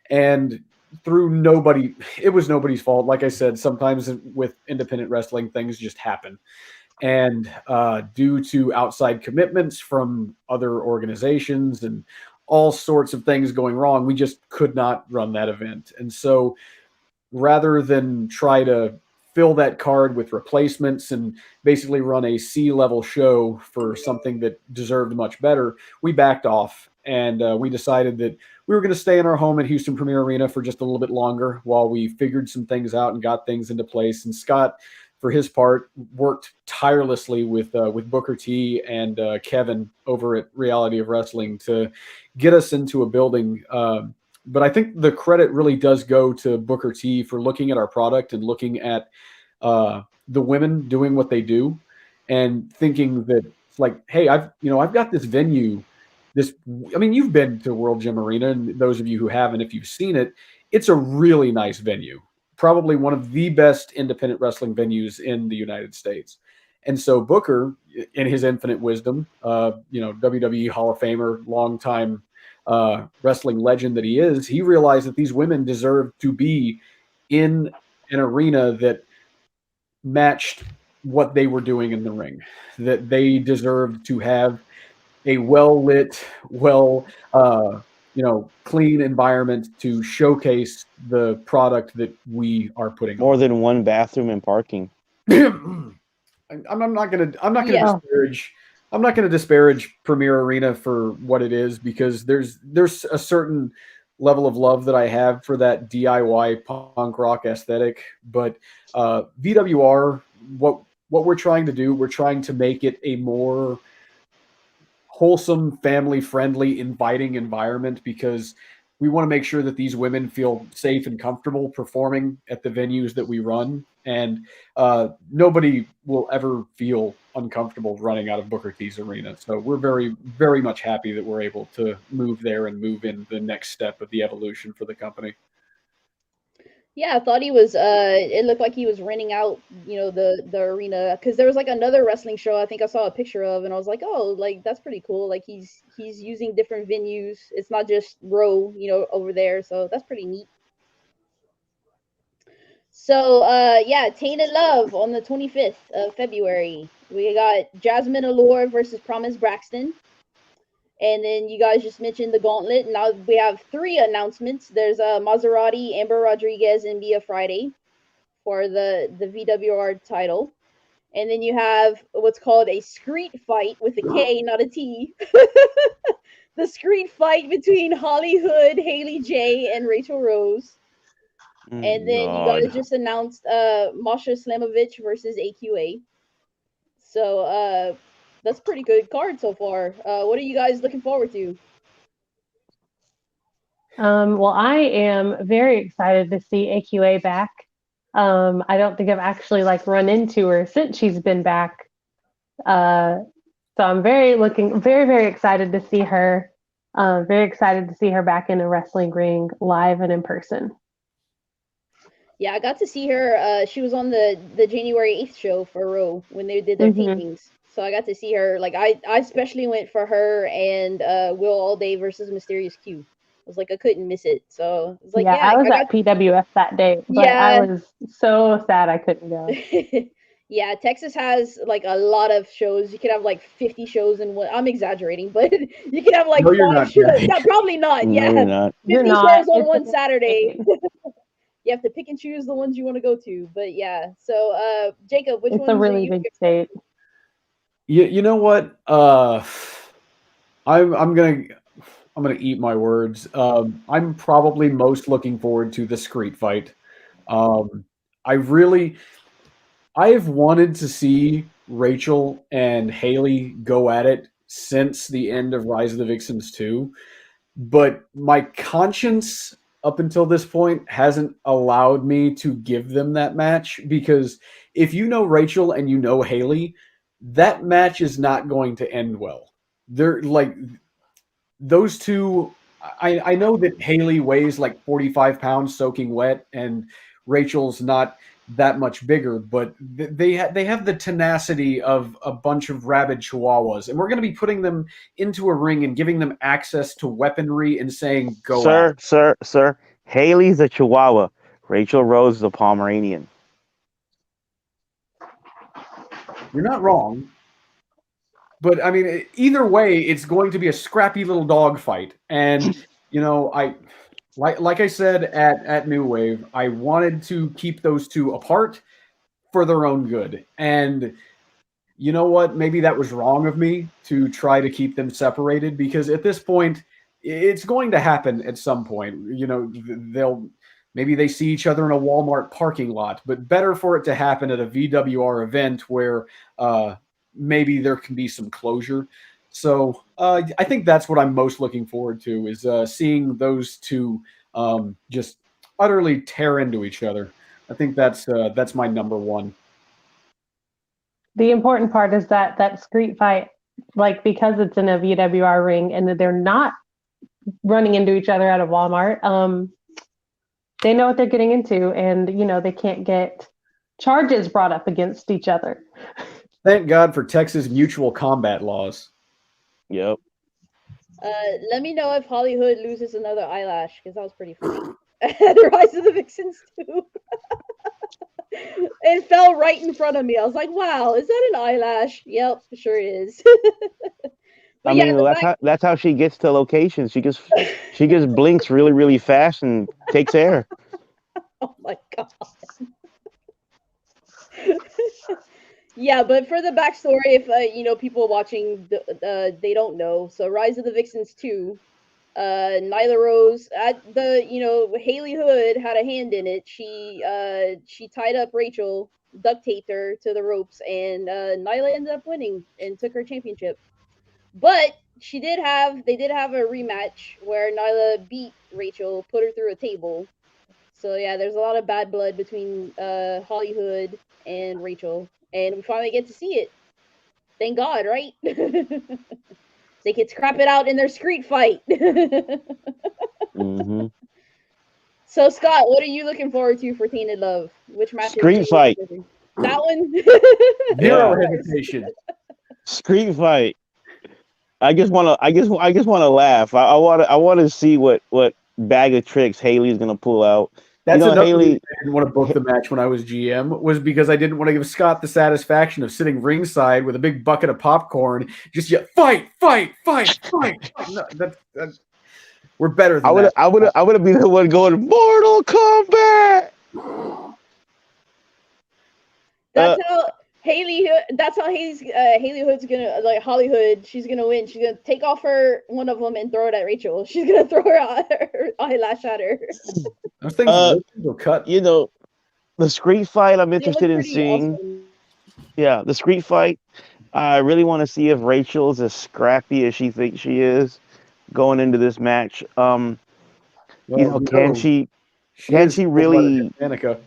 and it was nobody's fault. Like I said, sometimes with independent wrestling, things just happen. And due to outside commitments from other organizations and all sorts of things going wrong, we just could not run that event. And so rather than try to fill that card with replacements and basically run a C-level show for something that deserved much better, we backed off and we decided that we were going to stay in our home at Houston Premier Arena for just a little bit longer while we figured some things out and got things into place. And Scott, for his part, worked tirelessly with Booker T and Kevin over at Reality of Wrestling to get us into a building. But I think the credit really does go to Booker T for looking at our product and looking at the women doing what they do. and thinking that it's like, hey, I've got this venue. I mean, you've been to World Gym Arena, and those of you who haven't, if you've seen it, it's a really nice venue. Probably one of the best independent wrestling venues in the United States. And so Booker, in his infinite wisdom, WWE Hall of Famer, longtime wrestling legend that he is, he realized that these women deserved to be in an arena that matched what they were doing in the ring, that they deserved to have a well lit, clean environment to showcase the product that we are putting More on. than one bathroom and parking. I'm not gonna Yeah. disparage. I'm not gonna disparage Premier Arena for what it is, because there's a certain level of love that I have for that DIY punk rock aesthetic. But VWR, what we're trying to do, we're trying to make it a more wholesome, family friendly, inviting environment, because we want to make sure that these women feel safe and comfortable performing at the venues that we run. And nobody will ever feel uncomfortable running out of Booker T's arena. So we're very, very much happy that we're able to move there and move in the next step of the evolution for the company. Yeah, I thought he was. It looked like he was renting out, the arena, because there was like another wrestling show I think I saw a picture of, and I was like, oh, like that's pretty cool. Like he's using different venues. It's not just Row, over there. So that's pretty neat. So yeah, Tainted Love on the 25th of February. We got Jasmine Allure versus Promise Braxton. And then you guys just mentioned the gauntlet. Now we have 3 announcements. There's Maserati, Amber Rodriguez, and Mia Friday for the VWR title. And then you have what's called a street fight with a K, not a T. The street fight between Holly Hood, Haley J, and Rachel Rose. And then you guys just announced Masha Slamovich versus AQA. So that's a pretty good card so far. What are you guys looking forward to? Well, I am very excited to see AQA back. I don't think I've actually run into her since she's been back. So I'm very, very excited to see her. Very excited to see her back in a wrestling ring, live and in person. Yeah, I got to see her. She was on the January 8th show for Raw when they did their tapings. So I got to see her. Like I especially went for her and Will All Day versus Mysterious Q. I was like, I couldn't miss it. So I was like, yeah, I was at PWF that day, but I was so sad I couldn't go. Yeah, Texas has like a lot of shows. You could have like 50 shows in one. I'm exaggerating, but you could have like No, you're 5 not, shows. Jackie. Yeah, probably not. No, Yeah, you're not. 50 You're not. shows on It's one Saturday. You have to pick and choose the ones you want to go to. But yeah, so Jacob, which It's ones a are really you? big state. You know what? I'm gonna eat my words. I'm probably most looking forward to the street fight. Um, I've wanted to see Rachel and Haley go at it since the end of Rise of the Vixens 2, but my conscience up until this point hasn't allowed me to give them that match, because if you know Rachel and you know Haley, that match is not going to end well. They're like those two. I know that Haley weighs like 45 pounds soaking wet, and Rachel's not that much bigger, but they have the tenacity of a bunch of rabid chihuahuas, and we're going to be putting them into a ring and giving them access to weaponry and saying, "Go out." Sir. Haley's a Chihuahua. Rachel Rose is a Pomeranian. You're not wrong. But I mean, either way, it's going to be a scrappy little dog fight. And I like I said at New Wave, I wanted to keep those two apart for their own good. And you know what? Maybe that was wrong of me to try to keep them separated, because at this point, it's going to happen at some point. Maybe they see each other in a Walmart parking lot, but better for it to happen at a VWR event where maybe there can be some closure. So I think that's what I'm most looking forward to, is seeing those two just utterly tear into each other. I think that's my number one. The important part is that street fight, like because it's in a VWR ring and that they're not running into each other at a Walmart, they know what they're getting into, and they can't get charges brought up against each other. Thank God for Texas mutual combat laws. Yep. Let me know if Hollywood loses another eyelash, because that was pretty funny. The Rise of the Vixens too. It fell right in front of me. I was like, "Wow, is that an eyelash?" Yep, sure is. But I yeah, mean, the that's how she gets to locations. She just blinks really, really fast and takes air. oh my god. Yeah, but for the backstory, if people watching, they don't know. So Rise of the Vixens 2, Nyla Rose, Haley Hood had a hand in it. She tied up Rachel, duct taped her to the ropes, and Nyla ended up winning and took her championship. But they did have a rematch where Nyla beat Rachel, put her through a table. So yeah, there's a lot of bad blood between Holly Hood and Rachel, and we finally get to see it. Thank God, right? They get to crap it out in their street fight. Hmm. So Scott, what are you looking forward to for Tainted Love? Which matches? Street fight. That one. Zero Yeah. hesitation. Street fight. I just want to laugh. I want to see what bag of tricks Haley's gonna pull out. That's another Haley. reason I didn't want to book the match when I was GM, was because I didn't want to give Scott the satisfaction of sitting ringside with a big bucket of popcorn, just yet fight. No, that's we're better than that. I would have been the one going Mortal Kombat. That's how Haley. That's how Haley Hood's gonna, like, Hollywood. She's gonna win. She's gonna take off one of them and throw it at Rachel. She's gonna throw her eyelash at her. Those things will cut. The street fight I'm interested in seeing. Awesome. Yeah, the street fight. I really want to see if Rachel's as scrappy as she thinks she is going into this match. Can she really? Danica.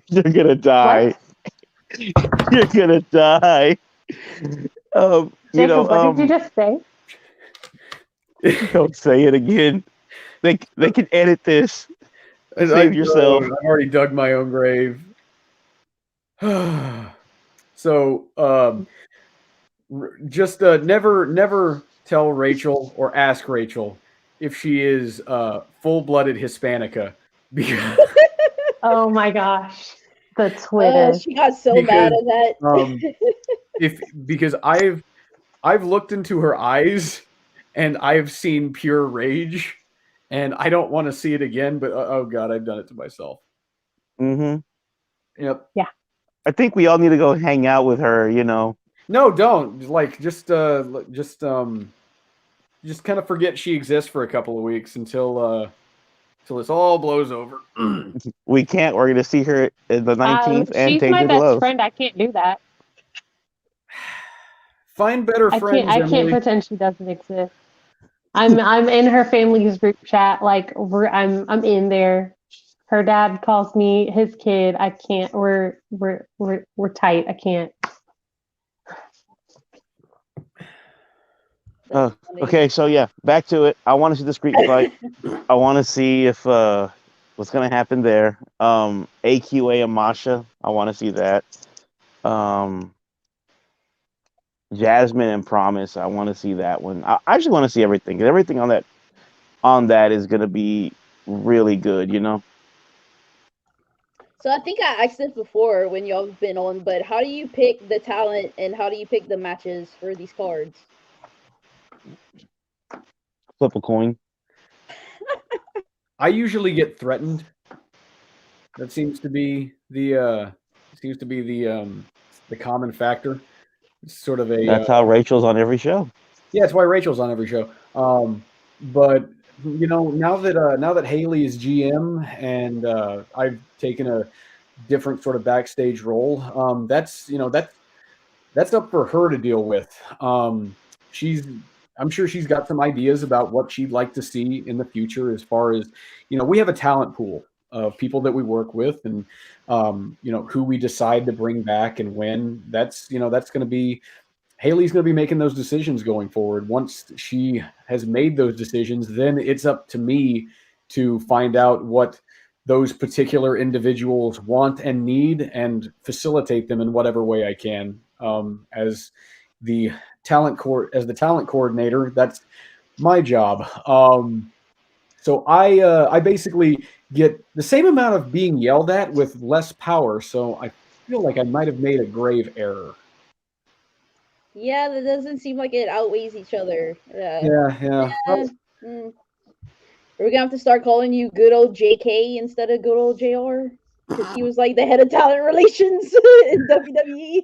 You're gonna die. You're gonna die. Jacob, what did you just say? Don't say it again. They can edit this. Save yourself. I've already dug my own grave. So, just never tell Rachel or ask Rachel if she is full-blooded Hispanica. Because Oh my gosh, the Twitter. She got so mad at that. Because I've looked into her eyes and I've seen pure rage, and I don't want to see it again. But oh god, I've done it to myself. Mm-hmm. Yep. Yeah. I think we all need to go hang out with her. No, don't. Like, just kind of forget she exists for a couple of weeks until this all blows over. We can't. We're gonna see her the 19th and she's my Tainted best Love. friend. I can't do that. Find better friends. I can't pretend she doesn't exist. I'm in her family's group chat. Like, I'm in there. Her dad calls me his kid. I can't. We're tight. I can't. Okay, so yeah, back to it. I want to see the street fight. I want to see if what's gonna happen there. AQA and Masha. I want to see that. Jasmine and Promise. I want to see that one. I actually want to see everything. 'Cause everything on that is gonna be really good. So I think I asked this before when y'all have been on, but how do you pick the talent and how do you pick the matches for these cards? Flip a coin. I usually get threatened. That seems to be the common factor. It's sort of a. That's how Rachel's on every show. Yeah, that's why Rachel's on every show. But now that Haley is GM and I've taken a different sort of backstage role, that's up for her to deal with. I'm sure she's got some ideas about what she'd like to see in the future as far as, we have a talent pool. of people that we work with, and who we decide to bring back and when. That's going to be Haley's going to be making those decisions going forward. Once she has made those decisions, then it's up to me to find out what those particular individuals want and need and facilitate them in whatever way I can. As the talent coordinator, that's my job. So I basically get the same amount of being yelled at with less power. So I feel like I might have made a grave error. Yeah, that doesn't seem like it outweighs each other. Yeah. Well, We're gonna have to start calling you good old JK instead of good old JR, because he was like the head of talent relations in WWE.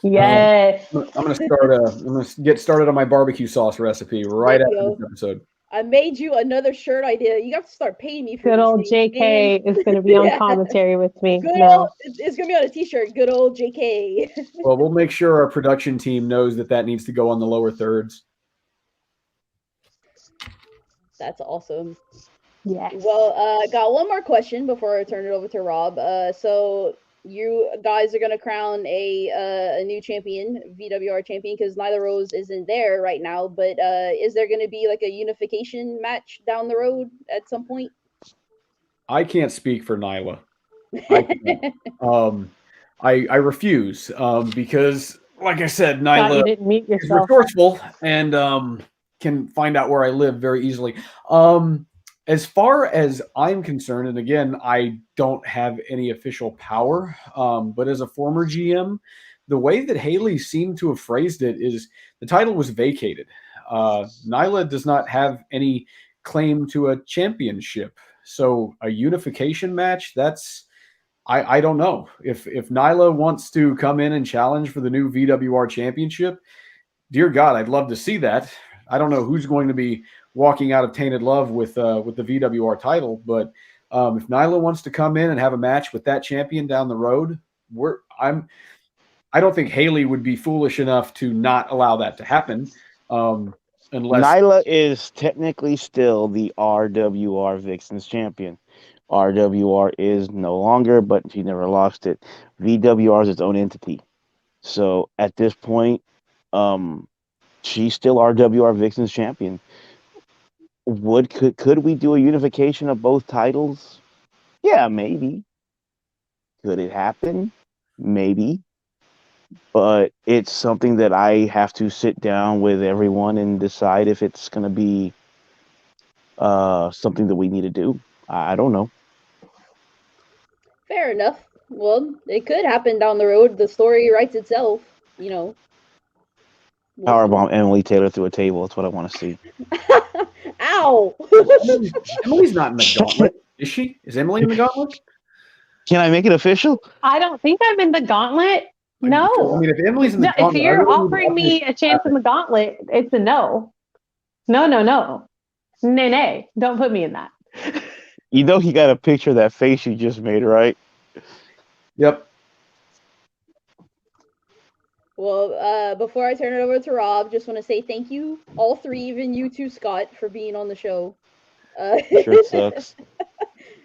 Yes. I'm gonna get started on my barbecue sauce recipe right after this episode. I made you another shirt idea. You have to start paying me for Good these old things, JK man. is going to be on Yeah. commentary with me. Good No. old, it's gonna be on a T-shirt. Good old JK. Well, we'll make sure our production team knows that needs to go on the lower thirds. That's awesome. Yes. Well, got one more question before I turn it over to Rob. So you guys are gonna crown a new champion, VWR champion, because Nyla Rose isn't there right now. But is there gonna be like a unification match down the road at some point? I can't speak for Nyla. I refuse because, like I said, Thought you Nyla didn't meet is yourself. resourceful and can find out where I live very easily. As far as I'm concerned, and again, I don't have any official power, but as a former GM, the way that Haley seemed to have phrased it is the title was vacated. Nyla does not have any claim to a championship. So a unification match, I don't know. If Nyla wants to come in and challenge for the new VWR championship, dear God, I'd love to see that. I don't know who's going to be walking out of Tainted Love with the VWR title, but if Nyla wants to come in and have a match with that champion down the road, I don't think Haley would be foolish enough to not allow that to happen. Unless Nyla is technically still the RWR Vixens champion. RWR is no longer, but she never lost it. VWR is its own entity. So at this point, she's still RWR Vixens champion. Could we do a unification of both titles? Yeah, maybe. Could it happen? Maybe. But it's something that I have to sit down with everyone and decide if it's going to be something that we need to do. I don't know. Fair enough. Well, it could happen down the road. The story writes itself, you know. Powerbomb Emily Taylor through a table. That's what I want to see. Ow! Emily's not in the gauntlet, is she? Is Emily in the gauntlet? Can I make it official? I don't think I'm in the gauntlet. No. I mean, if Emily's in the No, gauntlet, if you're offering me a chance in the gauntlet, it's a no. No. Nay. Don't put me in that. You know he got a picture of that face you just made, right? Yep. Well, before I turn it over to Rob, just want to say thank you, all three, even you too, Scott, for being on the show. Sure sucks.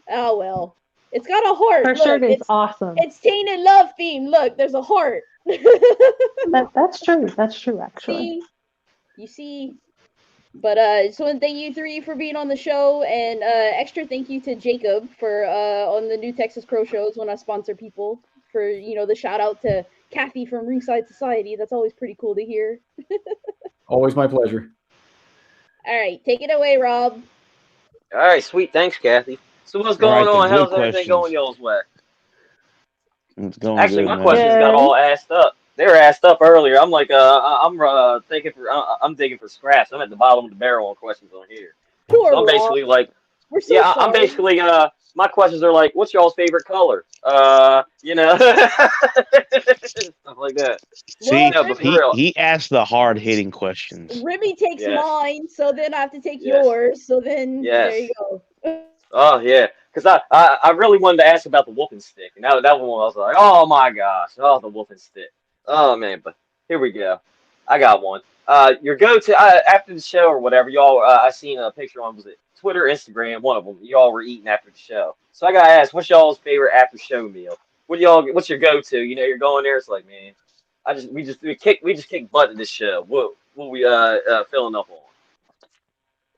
Oh, well. It's got a heart. Her shirt is awesome. It's Tainted Love theme. Look, there's a heart. That's true. That's true, actually. You see? But just want to thank you three for being on the show, and extra thank you to Jacob for on the new Texas Crow shows when I sponsor people for the shout out to Kathy from Ringside Society. That's always pretty cool to hear. Always my pleasure. All right, take it away, Rob. All right, sweet. Thanks, Kathy. So what's going on? How's everything going y'all's way? It's going Actually, good, my man. questions got all assed up. They were assed up earlier. I'm like, I'm digging for scraps. I'm at the bottom of the barrel on questions on here. Poor So I'm Rob. basically like, We're so sorry. I'm basically my questions are like, what's y'all's favorite color? Stuff like that. See, No, but for real. he asked the hard hitting questions. Remy takes Yes. mine, so then I have to take Yes. yours. So then Yes. there you go. Oh yeah, because I really wanted to ask about the wolfing stick, and that one I was like, oh my gosh, the wolfing stick. Oh man, but here we go. I got one. Your go-to after the show or whatever, y'all. I seen a picture on was it Twitter, Instagram, one of them. Y'all were eating after the show. So I gotta ask, what's y'all's favorite after show meal? What's your go-to? You know, you're going there. It's like, man, we just kick butt at this show. What we filling up on?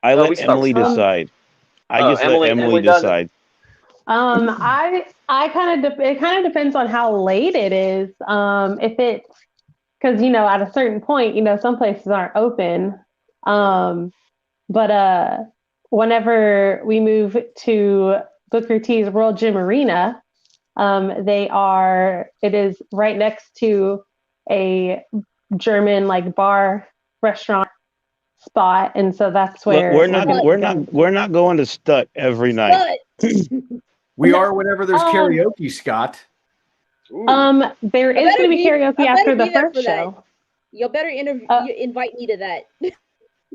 I We let start with Emily Scott. decide. I Oh, just let Emily does it? decide. I kind of it kind of depends on how late it is. If it's because at a certain point, some places aren't open. But whenever we move to Booker T's World Gym Arena, it is right next to a German like bar restaurant spot, and so that's Look, where we're not going to Stut every night. We are whenever there's karaoke, Scott. There is going to be karaoke after the first show. You better invite me to that.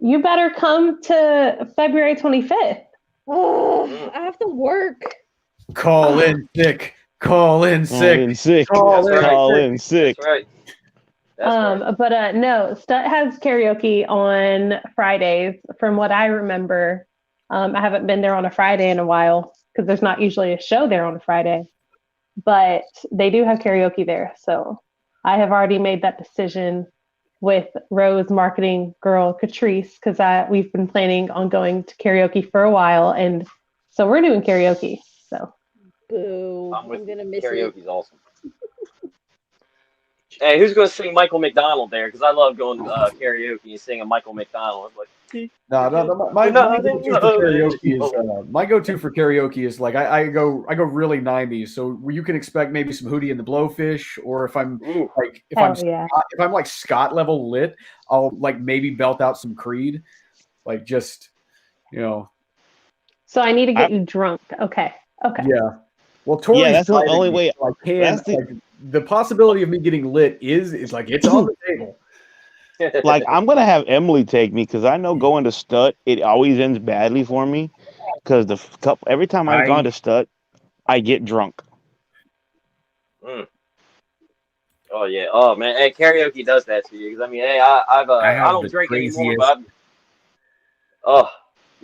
You better come to February 25th. Oh, I have to work. Call in sick. Call in sick. Call in sick. That's right. But no, Stut has karaoke on Fridays. From what I remember, I haven't been there on a Friday in a while because there's not usually a show there on a Friday. But they do have karaoke there, so I have already made that decision with Rose marketing girl Catrice because we've been planning on going to karaoke for a while, and so we're doing karaoke. So, boo! I'm gonna miss karaoke's it. awesome. Hey, who's going to sing Michael McDonald there? Because I love going to karaoke and singing Michael McDonald. It's like, my go-to for karaoke is like I go really 90s. So you can expect maybe some Hootie and the Blowfish, or if I'm like Scott level lit, I'll like maybe belt out some Creed, like just So I need to get you drunk. Okay. Yeah. Well, Tori's that's the only way I can. The possibility of me getting lit is like it's on the table. Like I'm gonna have Emily take me because I know going to Stut it always ends badly for me because every time I've gone to Stut I get drunk. Oh yeah. Oh man. Hey, karaoke does that to you because I mean, hey, I don't drink anymore, but I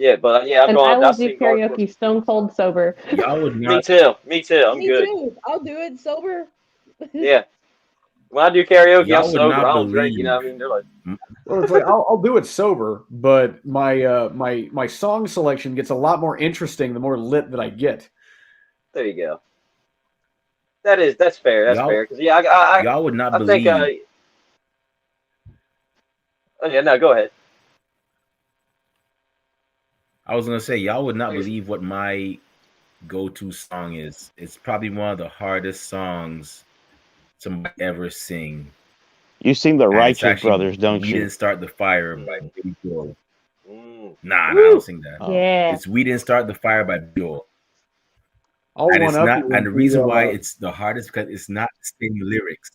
will do karaoke stone cold sober. Y'all would not. Me too. I'm good. Too. I'll do it sober. Yeah. When I do karaoke, Y'all I'm would sober. not I don't drink. believe. I mean, they're like. Well, it's like I'll do it sober, but my song selection gets a lot more interesting the more lit that I get. There you go. That's fair. That's fair. Because y'all would not believe. Think, oh yeah, no, go ahead. I was gonna say y'all would not believe what my go-to song is. It's probably one of the hardest songs somebody ever sing. You sing the Righteous Brothers, don't We you? Didn't Start the Fire by Billy Joel. Nah, I don't sing that. Yeah. It's We Didn't Start the Fire by Joel. And the reason why it's the hardest because it's not the same lyrics.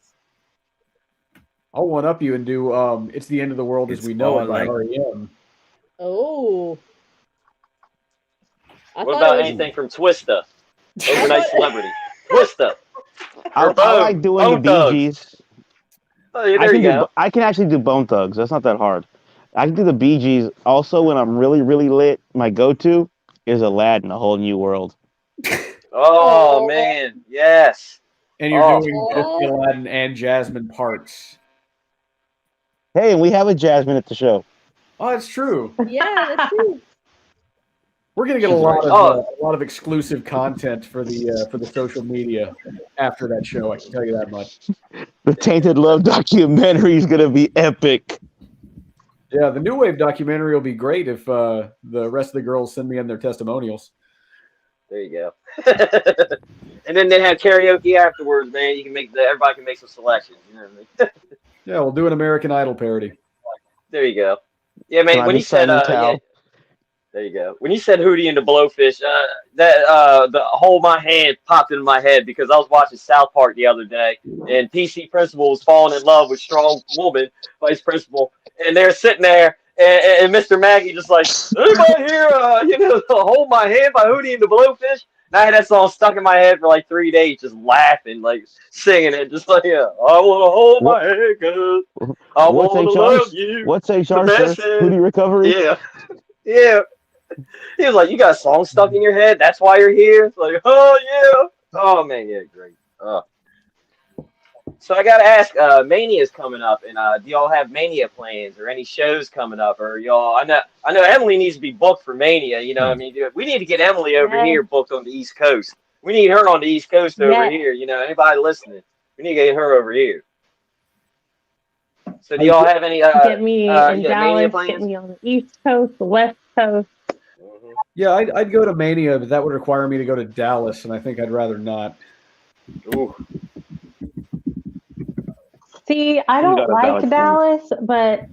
I'll one up you and do It's the End of the World as We Know It by R.E.M. Oh. What about anything from Twista? Overnight Celebrity. Twista. I like doing the Bee Gees. Oh, yeah, there you go. I can actually do Bone Thugs. That's not that hard. I can do the Bee Gees. Also, when I'm really, really lit, my go-to is Aladdin, A Whole New World. Oh, man. Yes. And you're doing both Aladdin and Jasmine parts. Hey, we have a Jasmine at the show. Oh, that's true. Yeah, that's true. We're gonna get a lot of exclusive content for the social media after that show. I can tell you that much. The Tainted Love documentary is gonna be epic. Yeah, the New Wave documentary will be great if the rest of the girls send me in their testimonials. There you go. And then they have karaoke afterwards, man. You can everybody can make some selections. You know what I mean? Yeah, we'll do an American Idol parody. There you go. Yeah, man. When you said there you go. When you said Hootie and the Blowfish, the Hold My Hand popped into my head because I was watching South Park the other day, and PC Principal was falling in love with Strong Woman, Vice Principal, and they're sitting there, and Mr. Maggie just like, anybody here, Hold My Hand by Hootie and the Blowfish? I had that song stuck in my head for like 3 days, just laughing, like singing it, just like, yeah, I want to hold What? my head, 'cause I What's want to HR? love you What's the HR, sir? best. Hootie recovery. Yeah, yeah. He was like, you got a song stuck in your head? That's why you're here? It's like, oh, yeah. Oh, man, yeah, great. So I gotta ask, Mania's coming up, and do y'all have Mania plans or any shows coming up, or y'all? I know Emily needs to be booked for Mania. You know, what I mean, we need to get Emily over Yes. here booked on the East Coast. We need her on the East Coast over Yes. here. You know, anybody listening, we need to get her over here. So do y'all have any Get me in Mania Dallas. Get plans? me on the East Coast, the West Coast. Mhm. Yeah, I'd go to Mania, but that would require me to go to Dallas, and I think I'd rather not. Ooh, See, I You don't got a like valid point. Dallas, but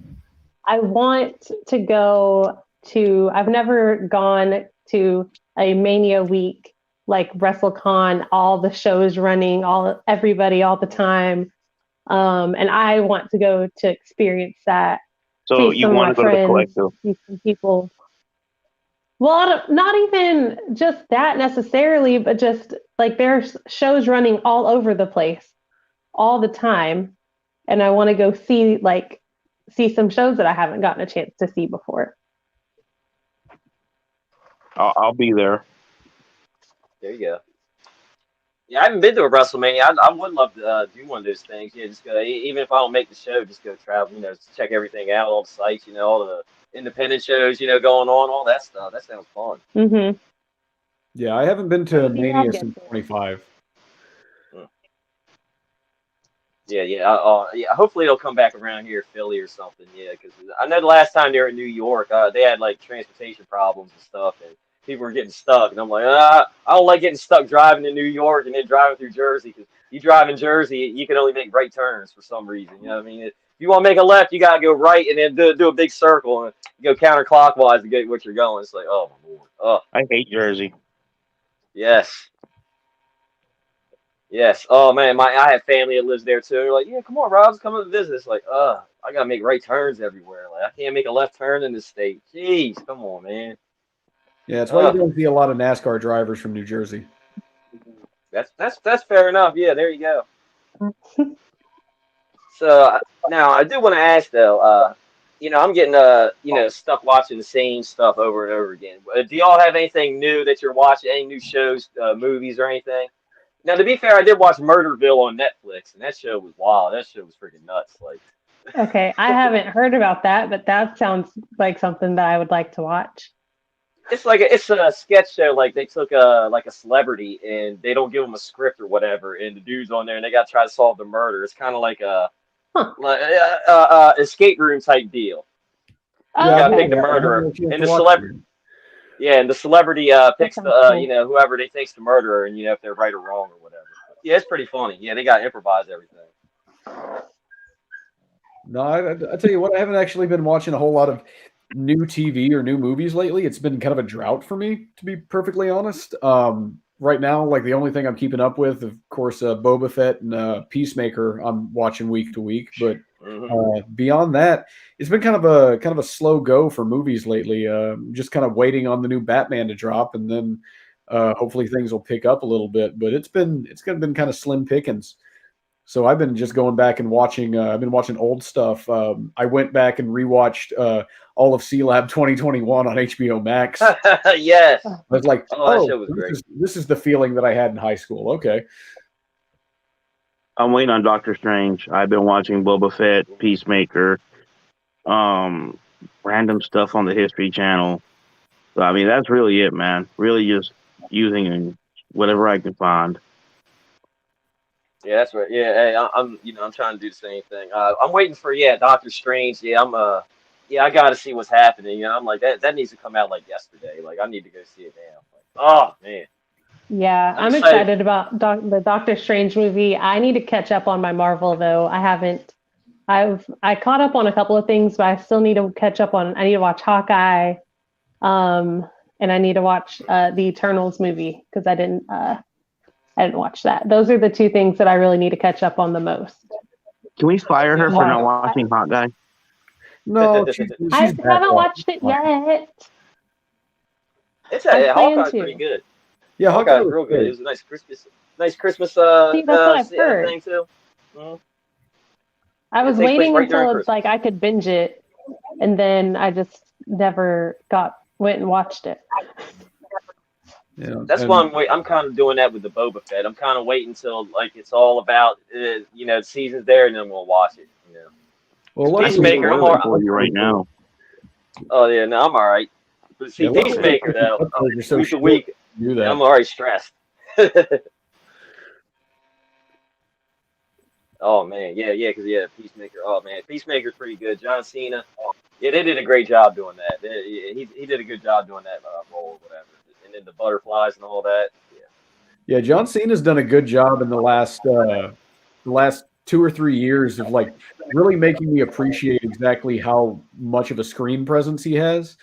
I want to go to. I've never gone to a Mania week like WrestleCon, all the shows running, everybody all the time. And I want to go to experience that. So See you some of want my to go to the friends, collective? see some people. Well, not even just that necessarily, but just like there's shows running all over the place all the time, and I want to go see some shows that I haven't gotten a chance to see before. I'll be there. there you go. Yeah, I haven't been to a WrestleMania. I would love to do one of those things. Yeah, just go. Even if I don't make the show, just go travel. You know, just check everything out, all the sites. You know, all the independent shows. You know, going on, all that stuff. That sounds fun. Mm-hmm. Yeah, I haven't been to Maybe I'll Mania get since there. 25. Yeah, yeah. Yeah. Hopefully, they'll come back around here, Philly or something. Yeah, because I know the last time they were in New York, they had like transportation problems and stuff, and people were getting stuck. And I'm like, I don't like getting stuck driving to New York and then driving through Jersey because you drive in Jersey, you can only make right turns for some reason. You know what I mean? If you want to make a left, you gotta go right and then do a big circle and go counterclockwise to get what you're going. It's like, oh my lord. Oh I hate Jersey. yes. Yes. Oh man, I have family that lives there too. They're like, yeah, come on, Rob's coming to visit. It's like, I gotta make right turns everywhere. Like I can't make a left turn in this state. Jeez, come on, man. Yeah, that's why you Ugh. don't see a lot of NASCAR drivers from New Jersey. That's fair enough. Yeah, there you go. So now I do want to ask though. I'm getting stuck watching the same stuff over and over again. Do y'all have anything new that you're watching? Any new shows, movies, or anything? Now, to be fair, I did watch Murderville on Netflix, and that show was wild. That show was freaking nuts. Like, Okay, I haven't heard about that, but that sounds like something that I would like to watch. it's a sketch show. Like they took a celebrity, and they don't give them a script or whatever, and the dude's on there, and they got to try to solve the murder. It's kind of like a Huh. escape room type deal. You Oh, Yeah, gotta okay. pick the I haven't murderer, had a chance and to the watch celebrity. it. Yeah, and the celebrity That picks sounds cool. whoever they think's the murderer, and if they're right or wrong or whatever. Yeah, it's pretty funny. Yeah, they got to improvise everything. No, I tell you what, I haven't actually been watching a whole lot of new TV or new movies lately. It's been kind of a drought for me, to be perfectly honest. Right now, like the only thing I'm keeping up with, of course, Boba Fett and Peacemaker, I'm watching week to week. But beyond that, it's been kind of a slow go for movies lately. Just kind of waiting on the new Batman to drop, and then hopefully things will pick up a little bit. But it's been kind of slim pickings. So I've been just going back and watching. I've been watching old stuff. I went back and rewatched all of C Lab 2021 on HBO Max. I Yes. was like, Oh, that show was great. this is the feeling that I had in high school. Okay. I'm waiting on Doctor Strange. I've been watching Boba Fett, Peacemaker, random stuff on the History Channel. So I mean, that's really it, man. Really just using whatever I can find. Yeah, that's right. Yeah, hey, I'm trying to do the same thing. I'm waiting for Doctor Strange. Yeah, I got to see what's happening. I'm like that needs to come out like yesterday. Like I need to go see it now. Like, oh man. Yeah, I'm excited about the Doctor Strange movie. I need to catch up on my Marvel though. I haven't. I caught up on a couple of things, but I still need to catch up on. I need to watch Hawkeye, and I need to watch the Eternals movie because I didn't watch that. Those are the two things that I really need to catch up on the most. Can we fire her for not watching Hot Guy? No, I she's haven't watched it yet. It's I plan Hawkeye's to. pretty good. Yeah, Okay, Hawkeye was real good. It great. was a nice Christmas See, that's what I've heard. thing too. hmm I It was takes place waiting right during until it's Christmas. like I could binge it, and then I just never went and watched it. Yeah, That's why and I'm kind of doing that with the Boba Fett. I'm kind of waiting until like it's all about the season's there, and then we'll watch it. well, Because I can luckily, get a Peacemaker, I'm word all. for you right now. Oh yeah, no, I'm all right. But yeah, see, luckily, Peacemaker though, episodes are so week to short. week, To do I'm that. already stressed. Oh man, because Peacemaker. Oh man, Peacemaker's pretty good. John Cena. Yeah, they did a great job doing that. He did a good job doing that role, or whatever. And then the butterflies and all that. Yeah. Yeah, John Cena's done a good job in the last 2 or 3 years of like really making me appreciate exactly how much of a screen presence he has,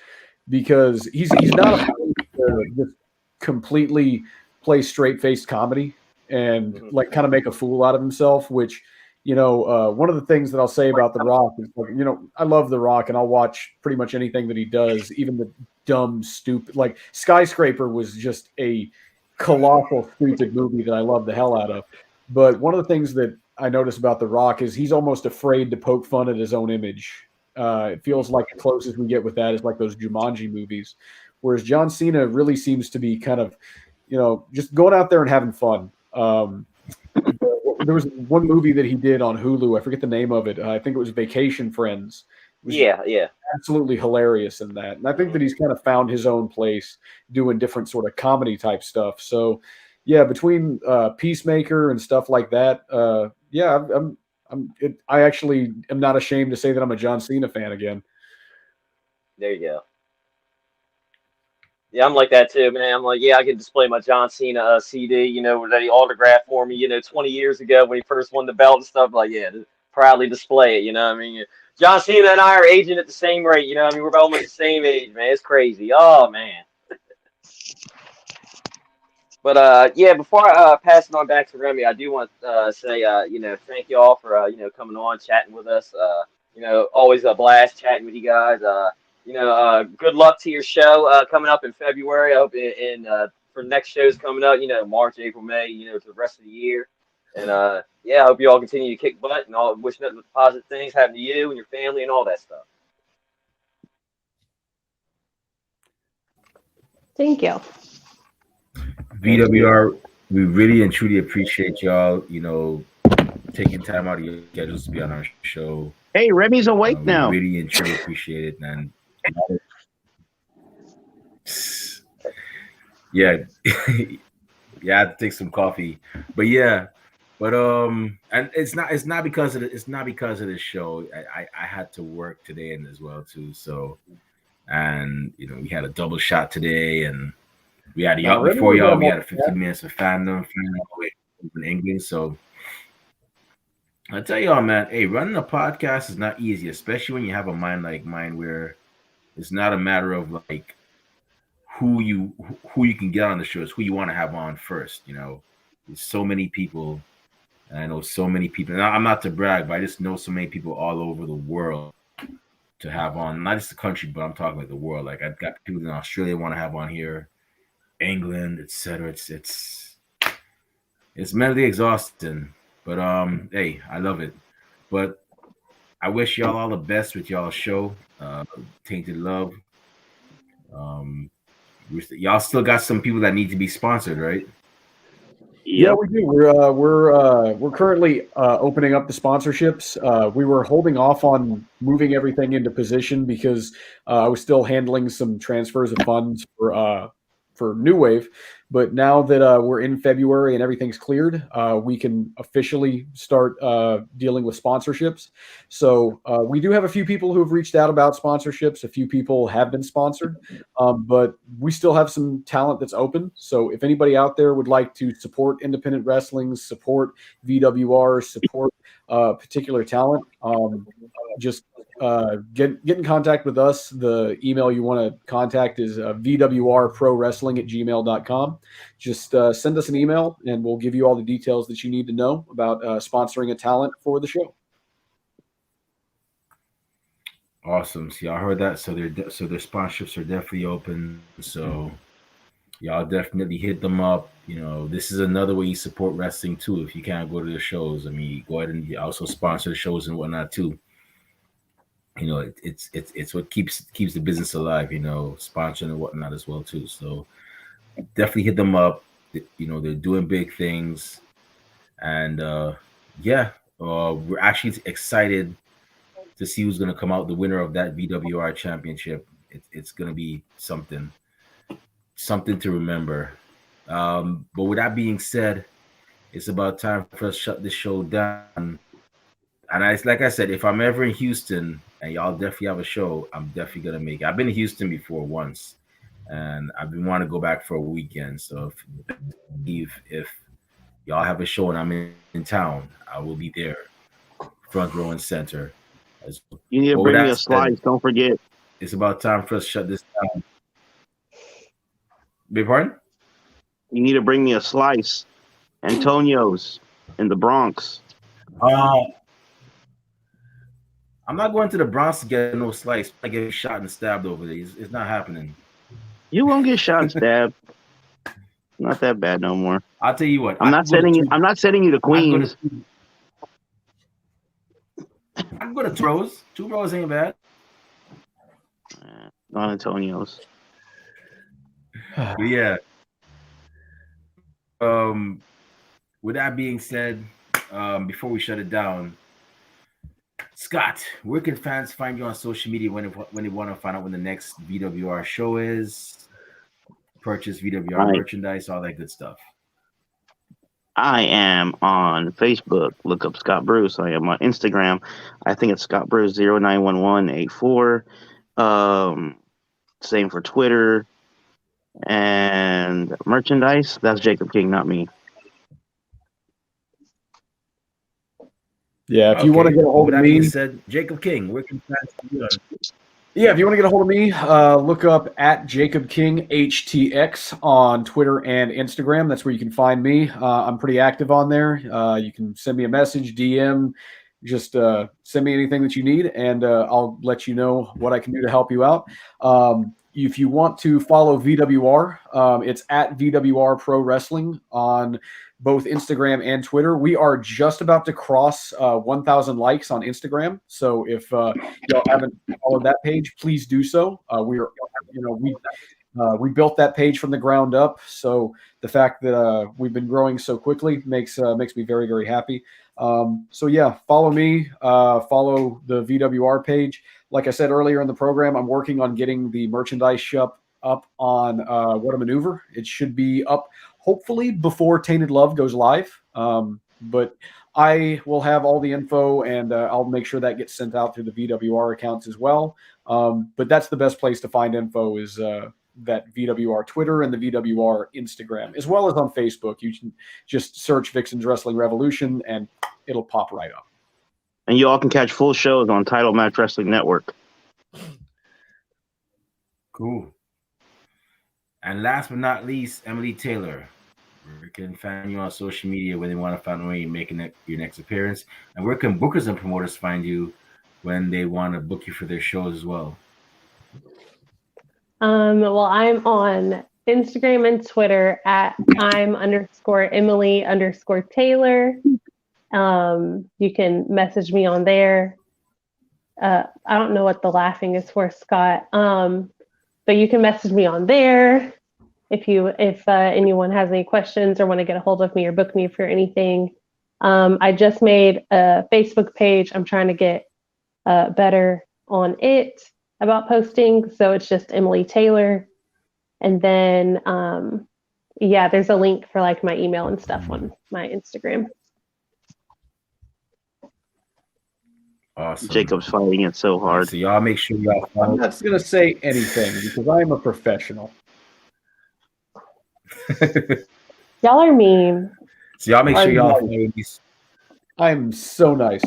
because he's not afraid to just completely play straight faced comedy and hmm like kind of make a fool out of himself. Which, one of the things that I'll say about The Rock is, like, I love The Rock and I'll watch pretty much anything that he does, even the dumb, stupid, like Skyscraper was just a colossal, stupid movie that I love the hell out of. But one of the things that I notice about The Rock is he's almost afraid to poke fun at his own image. It feels like the closest we get with that is like those Jumanji movies, whereas John Cena really seems to be kind of, just going out there and having fun. There was one movie that he did on Hulu. I forget the name of it. I think it was Vacation Friends. It was Yeah. absolutely hilarious in that. And I think hmm that he's kind of found his own place doing different sort of comedy type stuff. So, yeah, between Peacemaker and stuff like that, yeah, I actually am not ashamed to say that I'm a John Cena fan again. There you go. Yeah, I'm like that too, man. I'm like, yeah, I can display my John Cena CD, that he autographed for me, 20 years ago when he first won the belt and stuff. Like, yeah, proudly display it. What I mean, John Cena and I are aging at the same rate. I mean, we're about almost the same age, man. It's crazy. Oh man. But yeah, before I pass it on back to Remy, I do want to say, thank you all for coming on, chatting with us. Always a blast chatting with you guys. Good luck to your show coming up in February. I hope for next shows coming up, March, April, May, to the rest of the year. And yeah, I hope you all continue to kick butt and all wishing nothing but positive things happen to you and your family and all that stuff. Thank you. VWR, we really and truly appreciate y'all, taking time out of your schedules to be on our show. Hey, Remy's awake We now. really and truly appreciate it. And yeah, yeah, I had to take some coffee, but yeah, and it's not because of the show. I had to work today and as well too. So, and we had a double shot today, and we had Now, y'all Remy before was y'all. on We had a multiple. 15 minutes of fandom in England. So I tell y'all, man, hey, running a podcast is not easy, especially when you have a mind like mine, where it's not a matter of like who you can get on the show. It's who you want to have on first. There's so many people, and I know so many people. And I'm not to brag, but I just know so many people all over the world to have on, not just the country, but I'm talking like the world. Like I've got people in Australia want to have on here, England, etc. It's mentally exhausting, but hey, I love it. But I wish y'all all the best with y'all show, Tainted Love. Um, y'all still got some people that need to be sponsored, right? Yeah, Yep. we do. We're currently opening up the sponsorships. We were holding off on moving everything into position because I was still handling some transfers of funds for New Wave. But now that we're in February and everything's cleared, we can officially start dealing with sponsorships. So we do have a few people who have reached out about sponsorships. A few people have been sponsored. But we still have some talent that's open. So if anybody out there would like to support independent wrestling, support VWR, support particular talent, just get in contact with us. The email you want to contact is vwrprowrestling@gmail.com. Just send us an email and we'll give you all the details that you need to know about sponsoring a talent for the show. Awesome. See, I heard that. So their sponsorships are definitely open. So y'all definitely hit them up. This is another way you support wrestling too. If you can't go to the shows, I mean, go ahead and also sponsor the shows and whatnot too. It's what keeps the business alive. Sponsoring and whatnot as well too. So definitely hit them up. They're doing big things, and yeah, we're actually excited to see who's going to come out the winner of that VWR championship. It's going to be something to remember. But with that being said, it's about time for us to shut this show down. And like I said, if I'm ever in Houston and y'all definitely have a show, I'm definitely gonna make it. I've been to Houston before once, and I've been wanting to go back for a weekend. So if y'all have a show and I'm in town, I will be there, front row and center. You need But to with bring me that a said, slice. Don't forget. it's about time for us to shut this down. Big pardon? You need to bring me a slice. Antonio's in the Bronx. Uh, I'm not going to the Bronx to get no slice. I get shot and stabbed over there. It's not happening. You won't get shot and stabbed. Not that bad no more. I'll tell you what. I'm not sending you. I'm not sending you to I can go to Queens. I can go to 2 rows. 2 rows ain't bad. Don Antonio's. But yeah. Um, with that being said, before we shut it down, Scott, where can fans find you on social media when they want to find out when the next VWR show is, purchase VWR merchandise, all that good stuff? I am on Facebook. Look up Scott Bruce. I am on Instagram. I think it's Scott Bruce 091184. Same for Twitter. And merchandise, that's Jacob King, not me. Yeah, if you want to get a hold of me, said Jacob King, where can fans find you? Yeah, if you want to get a hold of me, look up at Jacob King HTX on Twitter and Instagram. That's where you can find me. I'm pretty active on there. You can send me a message, DM, just send me anything that you need, and I'll let you know what I can do to help you out. If you want to follow VWR, it's at VWR Pro Wrestling on both Instagram and Twitter. We are just about to cross 1,000 likes on Instagram. So if y'all haven't followed that page, please do so. We built that page from the ground up. So the fact that we've been growing so quickly makes me very, very happy. So yeah, follow me, follow the VWR page. Like I said earlier in the program, I'm working on getting the merchandise shop up on What a Maneuver. It should be up hopefully before Tainted Love goes live. But I will have all the info, and I'll make sure that gets sent out through the VWR accounts as well. But that's the best place to find info is that VWR Twitter and the VWR Instagram, as well as on Facebook. You can just search Vixen's Wrestling Revolution, and it'll pop right up. And you all can catch full shows on Title Match Wrestling Network. Cool. And last but not least, Emily Taylor. Where can find you on social media when they want to find out when you're making your next appearance? And where can bookers and promoters find you when they want to book you for their shows as well? Well, I'm on Instagram and Twitter at I'm_Emily_Taylor. You can message me on there. I don't know what the laughing is for, Scott. But you can message me on there if anyone has any questions or want to get a hold of me or book me for anything. I just made a Facebook page. I'm trying to get better on it about posting. So it's just Emily Taylor. And then, there's a link for like my email and stuff on my Instagram. Awesome. Jacob's fighting it so hard. So y'all make sure y'all follow. I'm not going to say anything because I'm a professional. Y'all are mean. So y'all make sure y'all follow these. I'm so nice.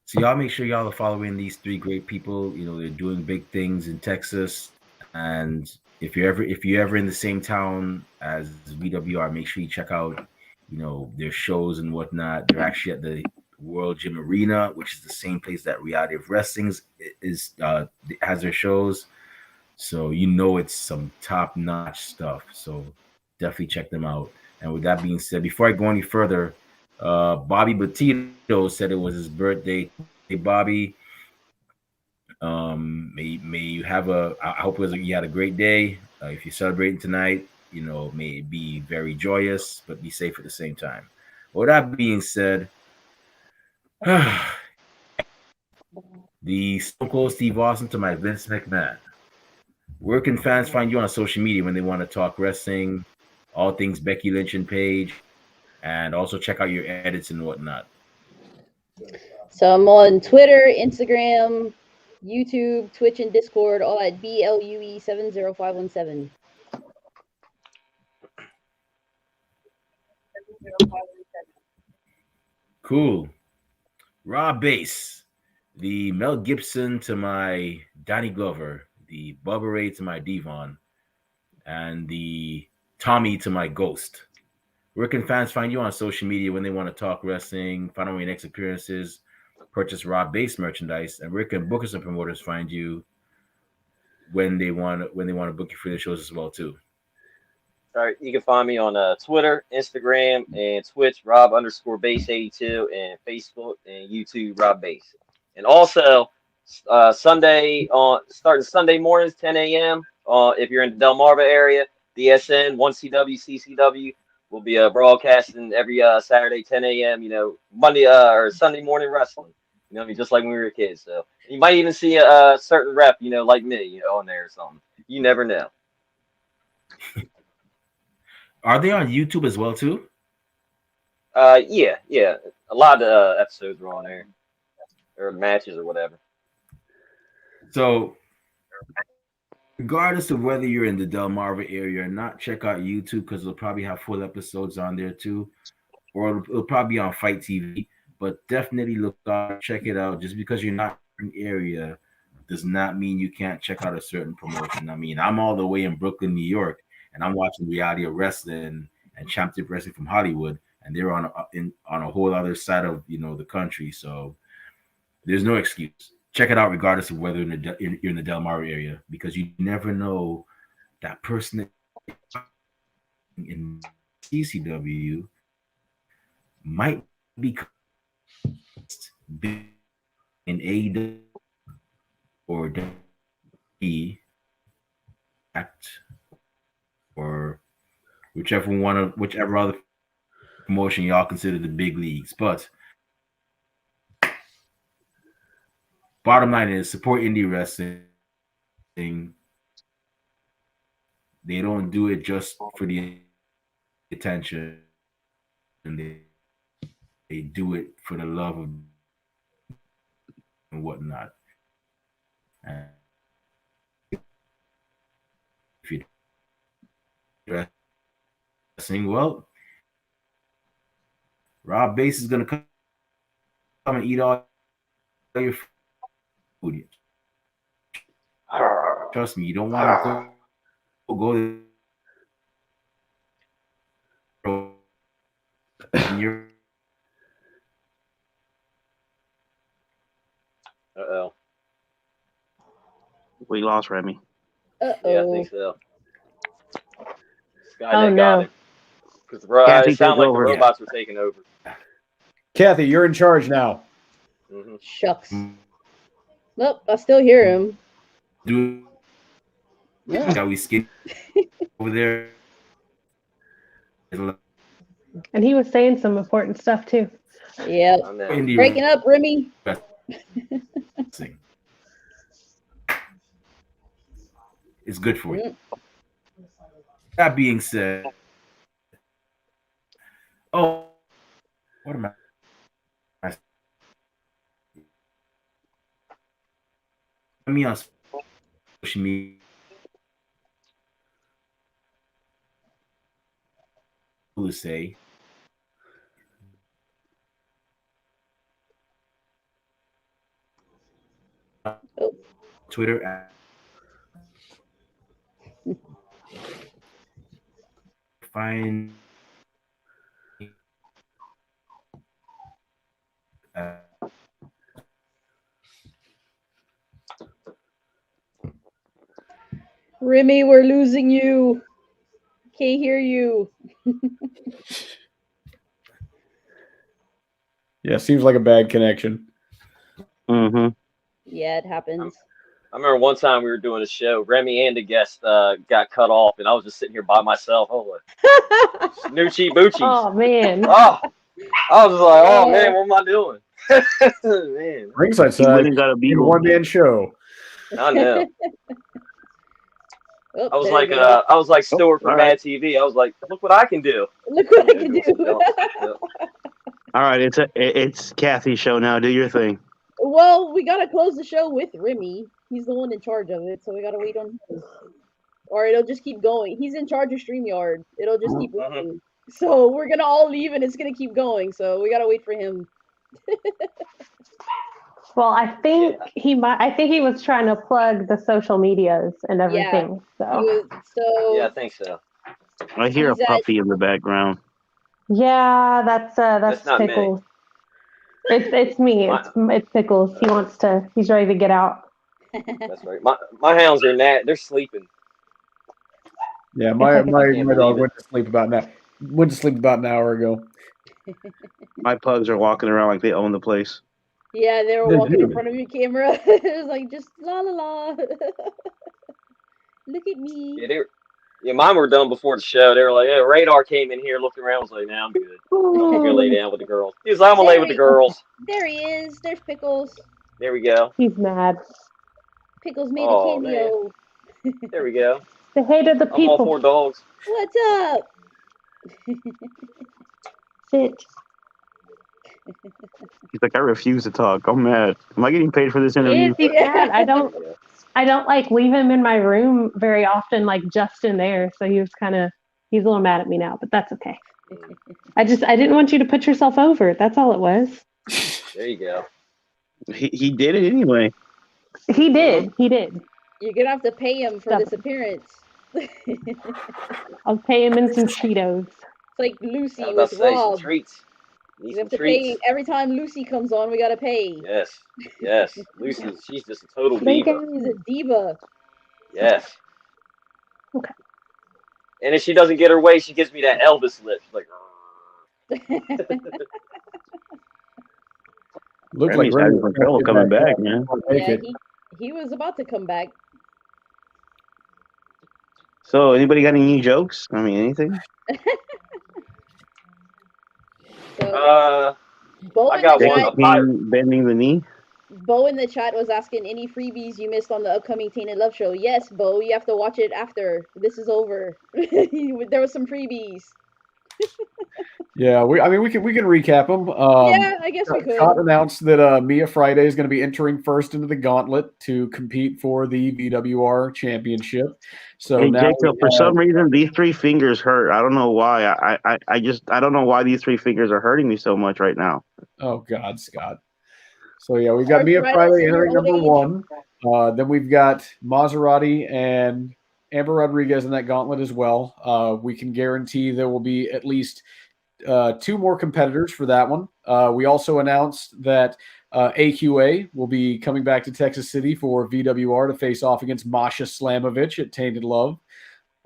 So y'all make sure y'all are following these three great people. They're doing big things in Texas. And if you're ever in the same town as VWR, make sure you check out, their shows and whatnot. They're actually at the World Gym Arena, which is the same place that Reality of Wrestling has their shows. So you know it's some top notch stuff. So definitely check them out. And with that being said, before I go any further, Bobby Batito said it was his birthday today. Bobby, may you have a. I hope you had a great day. If you're celebrating tonight, may it be very joyous, but be safe at the same time. With that being said, the Stone Cold Steve Austin to my Vince McMahon. Where can fans find you on social media when they want to talk wrestling, all things Becky Lynch and Paige, and also check out your edits and whatnot? So I'm on Twitter, Instagram, YouTube, Twitch, and Discord, all at BLUE70517. Cool. Raw Bass. The Mel Gibson to my Danny Glover, the Bubba Ray to my Devon, and the Tommy to my Ghost. Where can fans find you on social media when they want to talk wrestling, find out when your next appearances, purchase Raw Base merchandise, and where can bookers and promoters find you when they want to book you for the shows as well too? All right, you can find me on Twitter, Instagram, and Twitch, Rob_Base82, and Facebook and YouTube, Rob Base. And also, starting Sunday mornings, 10 a.m. If you're in the Delmarva area, DSN 1CW CCW will be broadcasting every Saturday, 10 a.m. Monday or Sunday morning wrestling. I mean, just like when we were kids. So you might even see a certain rep, like me, on there or something. You never know. Are they on YouTube as well too? Yeah. A lot of episodes were on there, or matches or whatever. So regardless of whether you're in the Delmarva area or not, check out YouTube because they'll probably have full episodes on there too, or it'll probably be on Fight TV. But definitely look out, check it out. Just because you're not in the area does not mean you can't check out a certain promotion. I mean, I'm all the way in Brooklyn, New York, and I'm watching Reality of Wrestling and Championship Wrestling from Hollywood, and they're on a whole other side of the country. So there's no excuse. Check it out, regardless of whether you're in the Delmar area, because you never know that person that in CCW might be big in AEW or WWE Act or whichever other promotion y'all consider the big leagues. But bottom line is support indie wrestling. They don't do it just for the attention. They do it for the love of and whatnot. And if you're wrestling, well, Rob Bass is gonna come and eat all your food. Trust me, you don't want to go and you're Uh-oh. We lost Remy. Yeah, I think so. Skynet Oh got no. him. Because Kathy, it sounded take like the over. robots were taking over. Kathy, you're in charge now. Hmm. Shucks. Nope, I still hear him. do Yeah. how we skip over there. And he was saying some important stuff too. Yeah. I know. Indie Breaking up, Remy. wrestling. It's good for you. That being said, oh, what am I? Me on social media to say Oh. Twitter at find uh, Remy, we're losing you. Can't hear you. Yeah, seems like a bad connection. Mm-hmm. Yeah, it happens. I remember one time we were doing a show. Remy and the guest got cut off, and I was just sitting here by myself. I was like, Snoochie Boochies. Oh man. Oh, I was just like, oh man, what am I doing? Man, Ringside You side, wouldn't got to be a one-man show. I know. Oh, I was there like, we go. Stewart from all Mad right. TV. I was like, look what I can do. Look what I Yeah, can doing something do. else. Yep. All right, it's Kathy's show now. Do your thing. Well, we gotta close the show with Remy. He's the one in charge of it, so we gotta wait on him. Or it'll just keep going. He's in charge of StreamYard. It'll just keep going. So we're gonna all leave and it's gonna keep going. So we gotta wait for him. Well, I think he might. I think he was trying to plug the social medias and everything. So Yeah, I think so. I hear a He's at- puppy in the background. yeah, that's not me. Pickles. It's me. It's Pickles. He's ready to get out. That's right. My hounds are they're sleeping. Yeah, my believe dog it. went to sleep about an hour ago. My pugs are walking around like they own the place. Yeah, they were They walking in do. front of your camera. It was like just la la la. Look at me. Yeah, mine were done before the show. They were like, yeah, Radar came in here, looked around, was like, nah, I'm good. I'm gonna go lay down with the girls. He was like, I'm gonna lay with the girls. There he is. There's Pickles. There we go. He's mad. Pickles made Oh, a cameo. There we go. The hate of the I'm all people. for dogs. What's up? Sit. He's like, I refuse to talk. I'm mad. Am I getting paid for this interview? He's mad. I don't like leave him in my room very often, like just in there. So he's a little mad at me now, but that's okay. I didn't want you to put yourself over. That's all it was. There you go. He did it anyway. He did. You're gonna have to pay him for this appearance. I'll pay him in some Cheetos. It's like Lucy I was about with to say some Rob. treats. Need We some have to treats. pay every time Lucy comes on. We gotta pay. Yes. Lucy, she's just a total They diva. She's a diva. Yes. Okay. And if she doesn't get her way, she gives me that Elvis lip. She's like, Looks Remy's like having some trouble coming back, man. Yeah, he was about to come back. So, anybody got any new jokes? I mean, anything? So Bo I in got the one. chat, A pirate. Bending the knee? Bo in the chat was asking any freebies you missed on the upcoming Tainted Love show. Yes, Bo, you have to watch it after this is over. There was some freebies. Yeah, we can recap them. Yeah, I guess we could. Scott announced that Mia Friday is going to be entering first into the gauntlet to compete for the VWR championship. So Hey, now Jacob, for some reason, these three fingers hurt. I don't know why. I don't know why these three fingers are hurting me so much right now. Oh God, Scott. So yeah, we've got Mia Arthritis Friday in your entering number old one. Then we've got Maserati and Amber Rodriguez in that gauntlet as well. We can guarantee there will be at least two more competitors for that one. We also announced that AQA will be coming back to Texas City for VWR to face off against Masha Slamovich at Tainted Love.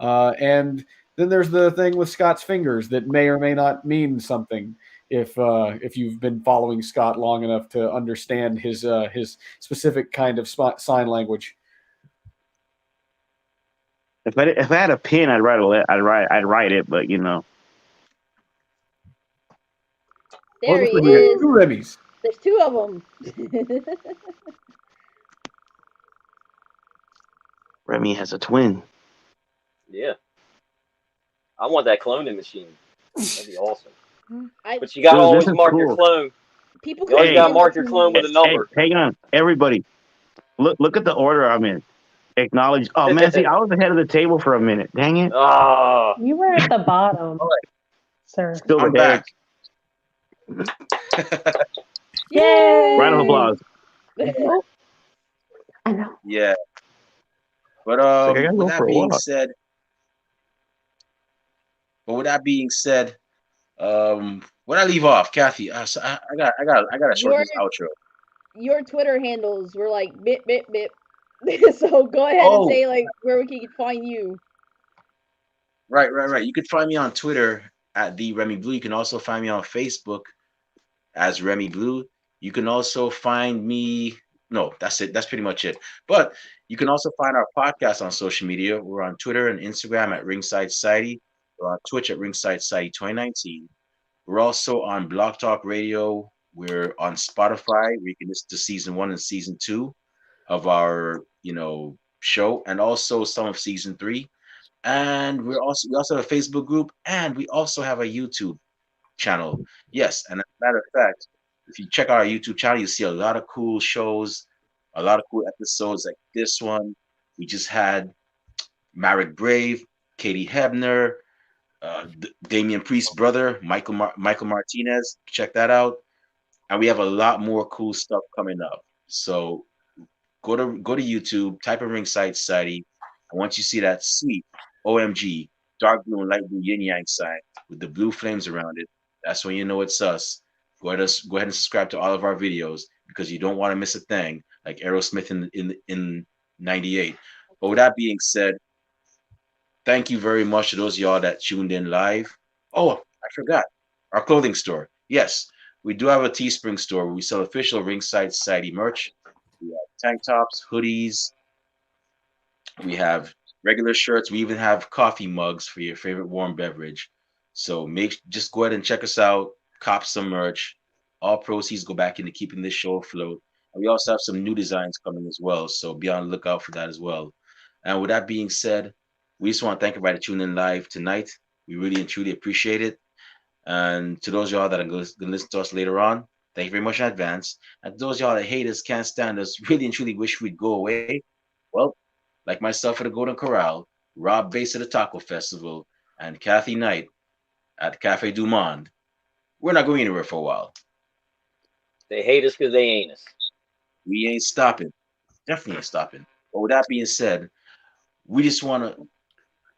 And then there's the thing with Scott's fingers that may or may not mean something if you've been following Scott long enough to understand his specific kind of sign language. If I had a pen, I'd write it, but you know. There he We got is. two Remy's. There's two of them. Remy has a twin. Yeah. I want that cloning machine. That'd be awesome. I, But you gotta Dude, this always is mark cool. your clone. people You always Hey. gotta mark your clone with a number. Hey, hang on, everybody. Look at the order I'm in. Acknowledge. Oh man, see, I was ahead of the table for a minute. Dang it. Ah, You were at the bottom, sir. Still I'm ahead. back. Yay! Round of applause. I know. Yeah. But Like, I gotta go with that for a being walk. said, where I leave off, Kathy? So I got a short this outro. Your Twitter handles were like bip bip bip. So go ahead and Oh, say like where we can find you. right. You can find me on Twitter at the Remy Blue. You can also find me on Facebook as Remy Blue. You can also find me. No, that's it. That's pretty much it. But you can also find our podcast on social media. We're on Twitter and Instagram at Ringside Society. We're on Twitch at Ringside Society 2019. We're also on Blog Talk Radio. We're on Spotify, where you can listen to season 1 and season 2 of our, show, and also some of season 3. And we also have a Facebook group, and we also have a YouTube channel. Yes, and as a matter of fact, if you check out our YouTube channel, you see a lot of cool shows, a lot of cool episodes like this one. We just had Marek Brave, Katie Hebner, Damian Priest's brother, Michael Martinez. Check that out. And we have a lot more cool stuff coming up. So go to YouTube, type in Ringside Society, and once you see that sweet OMG dark blue and light blue yin yang sign with the blue flames around it, that's when you know it's us. Go ahead and subscribe to all of our videos because you don't want to miss a thing like Aerosmith in '98. But with that being said, thank you very much to those of y'all that tuned in live. Oh, I forgot our clothing store. Yes, we do have a Teespring store where we sell official Ringside Society merch. We have tank tops, hoodies. We have regular shirts. We even have coffee mugs for your favorite warm beverage. So just go ahead and check us out. Cop some merch. All proceeds go back into keeping this show afloat. And we also have some new designs coming as well. So be on the lookout for that as well. And with that being said, we just want to thank everybody tuning in live tonight. We really and truly appreciate it. And to those of y'all that are going to listen to us later on, thank you very much in advance. And to those of y'all that hate us, can't stand us, really and truly wish we'd go away, well, like myself at the Golden Corral, Rob Bass at the Taco Festival, and Kathy Knight at Cafe Du Monde, we're not going anywhere for a while. They hate us because they ain't us. We ain't stopping. Definitely ain't stopping. But with that being said, we just want to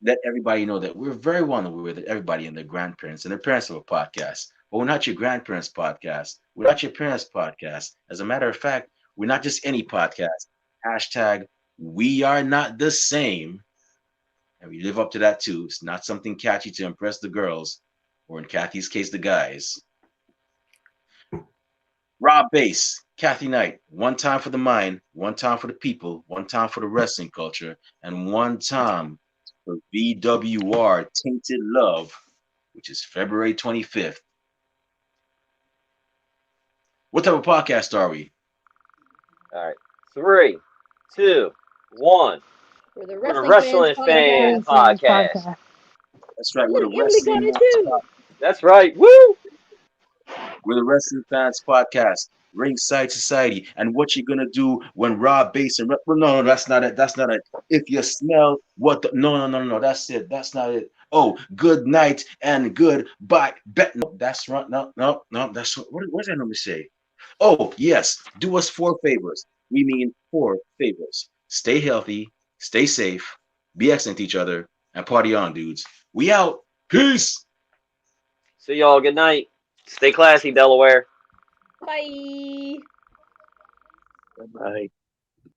let everybody know that we're very well aware that everybody and their grandparents and their parents have a podcast. But we're not your grandparents' podcast. We're not your parents' podcast. As a matter of fact, we're not just any podcast. Hashtag we are not the same. And we live up to that too. It's not something catchy to impress the girls, or in Kathy's case, the guys. Rob Bass, Kathy Knight, one time for the mind, one time for the people, one time for the wrestling culture, and one time for VWR Tainted Love, which is February 25th. What type of podcast are we? All right. 3, 2, 1. For the We're the Wrestling Wrestling Fans Fan Podcast. Podcast. That's right, we're Look, the Emily got Wrestling it Fans too. Podcast. That's right. Woo! We're the Wrestling Fans Podcast, Ringside Society, and what you're gonna do when Rob Bass and no, that's not it. That's not it. If you smell what the no, that's it. That's not it. Oh, good night and goodbye. No, that's right. No. That's what did I normally say? Oh, yes. Do us 4 favors. We mean 4 favors. Stay healthy, stay safe, be excellent to each other, and party on, dudes. We out. Peace. See y'all. Good night. Stay classy, Delaware. Bye. Bye.